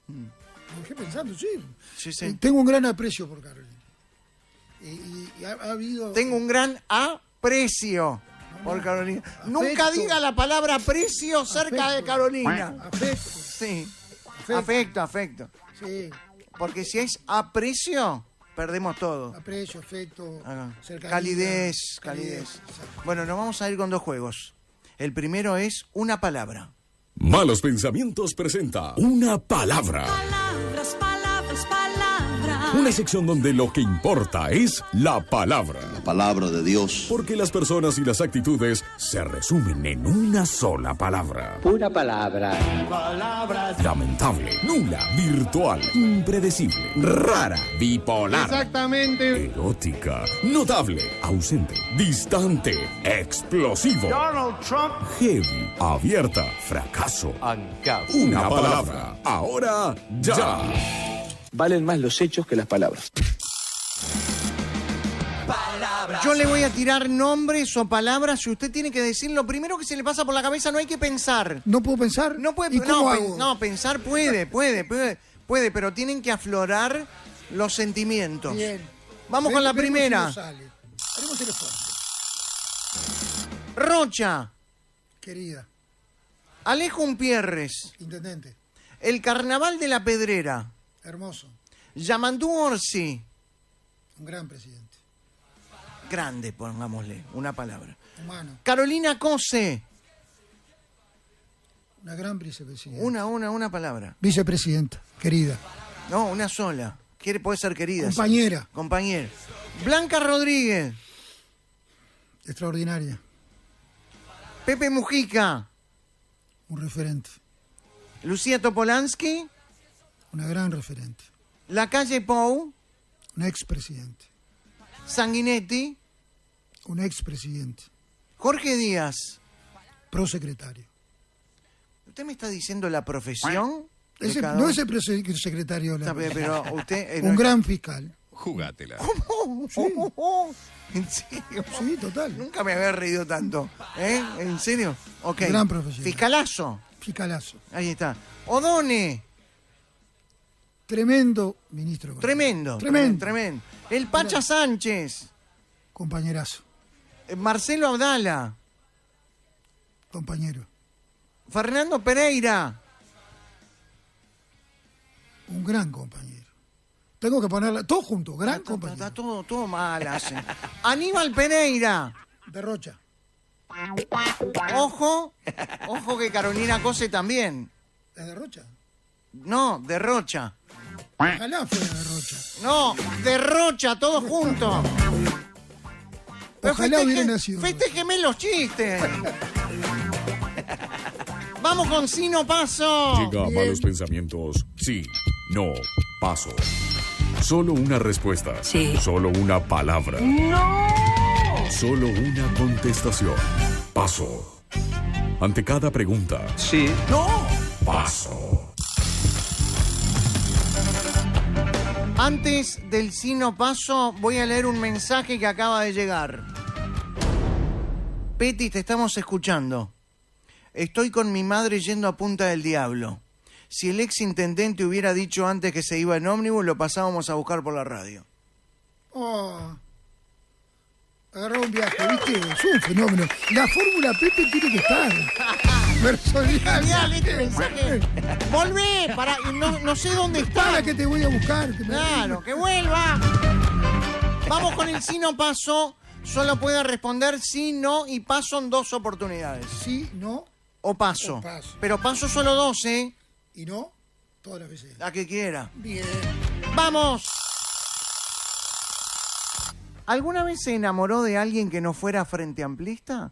B: Me dejé pensando, sí. Tengo un gran aprecio por Carolina. Y ha habido...
A: Tengo un gran aprecio por Carolina. Nunca diga la palabra aprecio cerca de Carolina.
B: Afecto.
A: Sí. Afecto.
B: Sí.
A: Porque si es aprecio... perdemos todo.
B: Aprecio, afecto, cercanía,
A: calidez. Bueno, nos vamos a ir con 2 juegos. El primero es una palabra.
D: Malos Pensamientos presenta Una Palabra.
E: Palabras.
D: Una sección donde lo que importa es la palabra.
F: La palabra de Dios.
D: Porque las personas y las actitudes se resumen en una sola palabra.
G: Una palabra.
D: Lamentable, nula, virtual, impredecible, rara, bipolar.
A: Exactamente.
D: Erótica, notable, ausente, distante, explosivo.
C: Donald Trump.
D: Heavy, abierta, fracaso. Una palabra. Ahora ya.
G: Valen más los hechos que las palabras.
A: Yo le voy a tirar nombres o palabras y usted tiene que decir lo primero que se le pasa por la cabeza. No hay que pensar.
B: ¿No puedo pensar?
A: No puede.
B: ¿Y cómo hago?
A: No, pensar puede, pero tienen que aflorar los sentimientos.
B: Bien.
A: Vamos con la primera.
B: Haremos el esfuerzo.
A: Rocha.
B: Querida.
A: Alejo Umpierres.
B: Intendente.
A: El Carnaval de la Pedrera.
B: Hermoso.
A: Yamandú Orsi.
B: Un gran presidente.
A: Grande, pongámosle, una palabra.
B: Humano.
A: Carolina Cose.
B: Una gran vicepresidenta.
A: Una palabra.
B: Vicepresidenta. Querida.
A: No, una sola. Puede ser querida. sí.
B: Compañera.
A: Compañera. Blanca Rodríguez.
B: Extraordinaria.
A: Pepe Mujica.
B: Un referente.
A: Lucía Topolansky.
B: Una gran referente.
A: La Calle Pou.
B: Un expresidente.
A: Sanguinetti.
B: Un expresidente.
A: Jorge Díaz.
B: Prosecretario.
A: ¿Usted me está diciendo la profesión? de
B: Ese,
A: cada
B: no
A: uno?
B: es el prosecretario.
A: Está bien, pero usted...
B: Un gran fiscal.
D: Jugátela.
A: ¿En serio?
B: Sí, total.
A: Nunca me había reído tanto. ¿Eh? ¿En serio? Ok.
B: Gran profesional.
A: Fiscalazo.
B: Fiscalazo.
A: Ahí está. Odone.
B: Tremendo ministro.
A: Tremendo.
B: Tremendo.
A: Tremendo. El Pacha Sánchez.
B: Compañerazo.
A: Marcelo Abdala.
B: Compañero.
A: Fernando Pereira.
B: Un gran compañero. Tengo que ponerla todo junto. Gran
A: Está
B: compañero.
A: todo mal hace. Aníbal Pereira.
B: Derrocha.
A: Ojo que Carolina Cose también.
B: ¿Es Derrocha?
A: No, Derrocha.
B: Ojalá fuera Derrocha.
A: No, Derrocha, todos juntos. Pero
B: Ojalá hubiera nacido.
A: Festéjeme los chistes. Vamos con Sí, no paso.
D: Llega a malos pensamientos. Sí, no, paso. Solo una respuesta.
E: Sí.
D: Solo una palabra. ¡No! Solo una contestación. Paso. Ante cada pregunta.
G: Sí.
A: No.
D: Paso.
A: Antes del Sí, no paso, voy a leer un mensaje que acaba de llegar. Peti, te estamos escuchando. Estoy con mi madre yendo a Punta del Diablo. Si el ex intendente hubiera dicho antes que se iba en ómnibus, lo pasábamos a buscar por la radio.
B: Oh. Agarró un viaje, ¿viste? Es un fenómeno. La fórmula Pepe tiene que estar.
A: Genial este mensaje. Volvé, no sé dónde está.
B: Para que te voy a buscar.
A: Claro, que vuelva. Vamos con el Sí, no paso. Solo puede responder sí, no y paso en 2 oportunidades.
B: Sí, no
A: O paso.
B: O paso.
A: Pero paso solo 2, ¿eh?
B: y no todas las veces.
A: La que quiera.
B: Bien.
A: ¡Vamos! ¿Alguna vez se enamoró de alguien que no fuera frente amplista?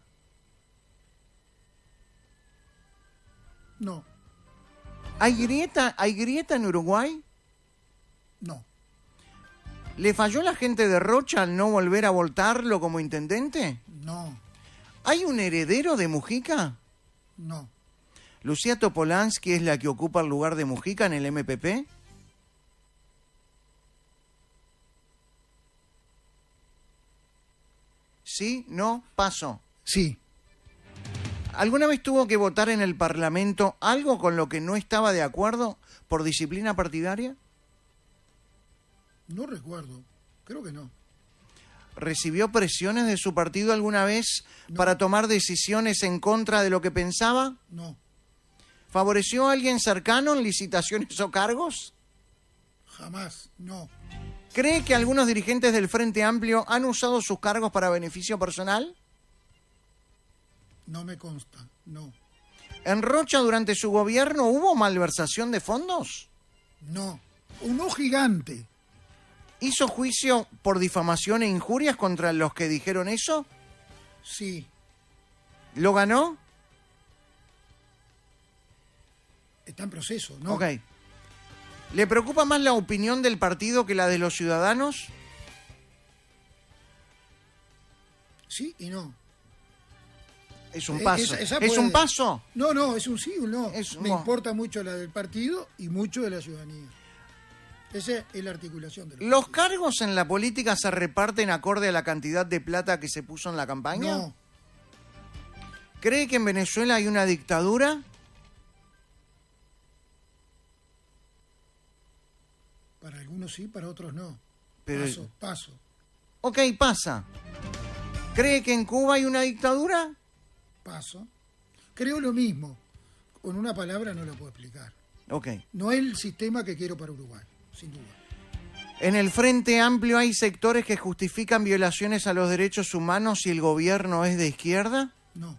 B: No,
A: ¿Hay grieta en Uruguay?
B: no,
A: ¿Le falló la gente de Rocha al no volver a voltarlo como intendente?
B: no,
A: ¿Hay un heredero de Mujica?
B: no,
A: ¿Lucía Topolansky es la que ocupa el lugar de Mujica en el MPP? ¿Sí? ¿No? Paso.
B: sí,
A: ¿Alguna vez tuvo que votar en el Parlamento algo con lo que no estaba de acuerdo por disciplina partidaria?
B: no recuerdo. Creo que no.
A: ¿Recibió presiones de su partido alguna vez para tomar decisiones en contra de lo que pensaba?
B: No,
A: ¿Favoreció a alguien cercano en licitaciones o cargos?
B: jamás, no,
A: ¿Cree que algunos dirigentes del Frente Amplio han usado sus cargos para beneficio personal?
B: no me consta, no,
A: ¿En Rocha durante su gobierno hubo malversación de fondos?
B: no. Un no gigante.
A: ¿Hizo juicio por difamación e injurias contra los que dijeron eso?
B: Sí,
A: ¿Lo ganó?
B: está en proceso, ¿no?
A: Ok. ¿Le preocupa más la opinión del partido que la de los ciudadanos?
B: Sí y no.
A: Es un paso.
B: Esa
A: ¿Es
B: puede-
A: un paso?
B: No, no, es un sí o un no.
A: Es un
B: Me
A: no.
B: importa mucho la del partido y mucho de la ciudadanía. Esa es la articulación de
A: ¿Los cargos en la política se reparten acorde a la cantidad de plata que se puso en la campaña?
B: No,
A: ¿Cree que en Venezuela hay una dictadura?
B: para algunos sí, para otros no.
A: Pero-
B: Paso.
A: Ok, pasa. ¿Cree que en Cuba hay una dictadura?
B: Paso. creo lo mismo. Con una palabra no lo puedo explicar.
A: Ok.
B: No es el sistema que quiero para Uruguay, sin duda.
A: En el Frente Amplio hay sectores que justifican violaciones a los derechos humanos si el gobierno es de izquierda.
B: No.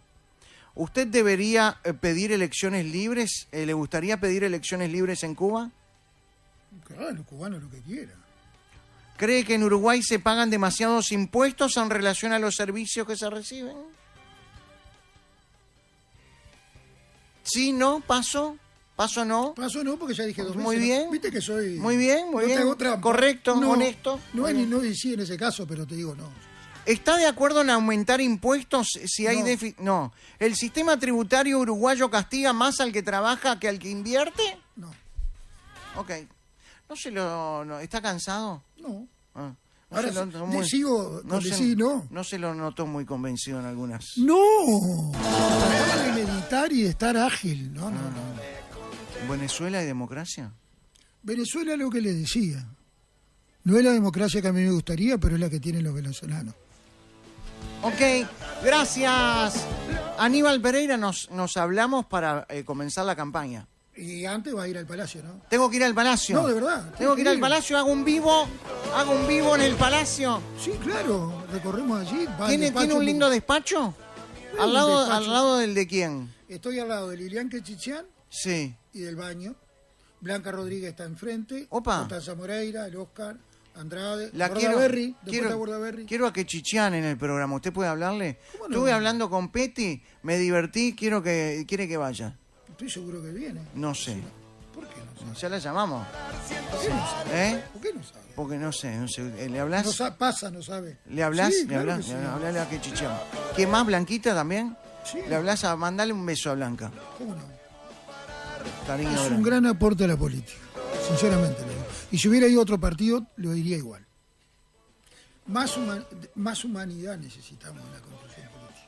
A: ¿Usted debería pedir elecciones libres? ¿Le gustaría pedir elecciones libres en Cuba?
B: Claro, los cubanos lo que quieran.
A: ¿Cree que en Uruguay se pagan demasiados impuestos en relación a los servicios que se reciben? ¿Sí, no? ¿Paso? ¿Paso no?
B: Paso no, porque ya dije 2 veces.
A: Muy bien.
B: Viste que soy...
A: Muy bien, muy
B: no
A: bien.
B: te hago trampa.
A: Correcto,
B: No,
A: honesto.
B: No,
A: Muy bien.
B: no sí en ese caso, pero te digo no.
A: ¿Está de acuerdo en aumentar impuestos si hay
B: No.
A: déficit? No. ¿El sistema tributario uruguayo castiga más al que trabaja que al que invierte?
B: No.
A: Ok. ¿No se lo... no, ¿está cansado?
B: No.
A: Ah. No
B: Ahora
A: se lo
B: sí,
A: notó muy-
B: sigo con
A: se-
B: decir no.
A: No se lo notó muy convencido en algunas.
B: ¡No! Trataba de meditar y de estar ágil. No.
A: ¿En Venezuela hay democracia?
B: Venezuela es lo que le decía. No es la democracia que a mí me gustaría, pero es la que tienen los venezolanos.
A: Ok, gracias. Aníbal Pereira, nos hablamos para comenzar la campaña.
B: Y antes va a ir al Palacio, ¿no?
A: Tengo que ir al Palacio.
B: No, de verdad.
A: Tengo que ir al Palacio, hago un vivo en el Palacio.
B: Sí, claro. Recorremos allí. va al
A: ¿Tiene
B: despacho,
A: un lindo despacho?
B: Un
A: ¿Al lado
B: despacho.
A: del de quién?
B: Estoy al lado de Lilian Quechichián
A: Sí.
B: y del baño. Blanca Rodríguez está enfrente.
A: Opa.
B: Constanza Moreira, el Oscar, Andrade,
A: La quiero,
B: Bordaberry. Después está Bordaberry.
A: quiero a que Chichán en el programa. ¿Usted puede hablarle?
B: ¿Cómo no?
A: Estuve hablando con Petty, me divertí, quiere que vaya.
B: Estoy seguro que viene.
A: No sé.
B: ¿Por qué no sabe?
A: Ya la llamamos.
B: ¿Por qué no sabe?
A: ¿Eh?
B: ¿Por qué no sabe?
A: Porque no sé. ¿Le hablas?
B: Pasa, no sabe.
A: ¿Le hablas?
B: Sí,
A: ¿Le
B: claro
A: hablas?
B: que sí.
A: Hablale a que Chichán. ¿Qué más, Blanquita también?
B: Sí.
A: ¿Le hablas a mandale un beso a Blanca?
B: ¿Cómo no?
A: Cariño
B: Es
A: grande.
B: un gran aporte a la política. Sinceramente lo digo. Y si hubiera ido a otro partido, lo diría igual. Más humanidad necesitamos en la construcción política.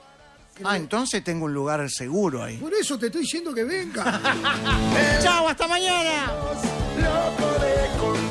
B: Creo-
A: Entonces tengo un lugar seguro ahí.
B: Por eso te estoy diciendo que venga.
A: ¡Chao, hasta mañana!
C: Loco de comer.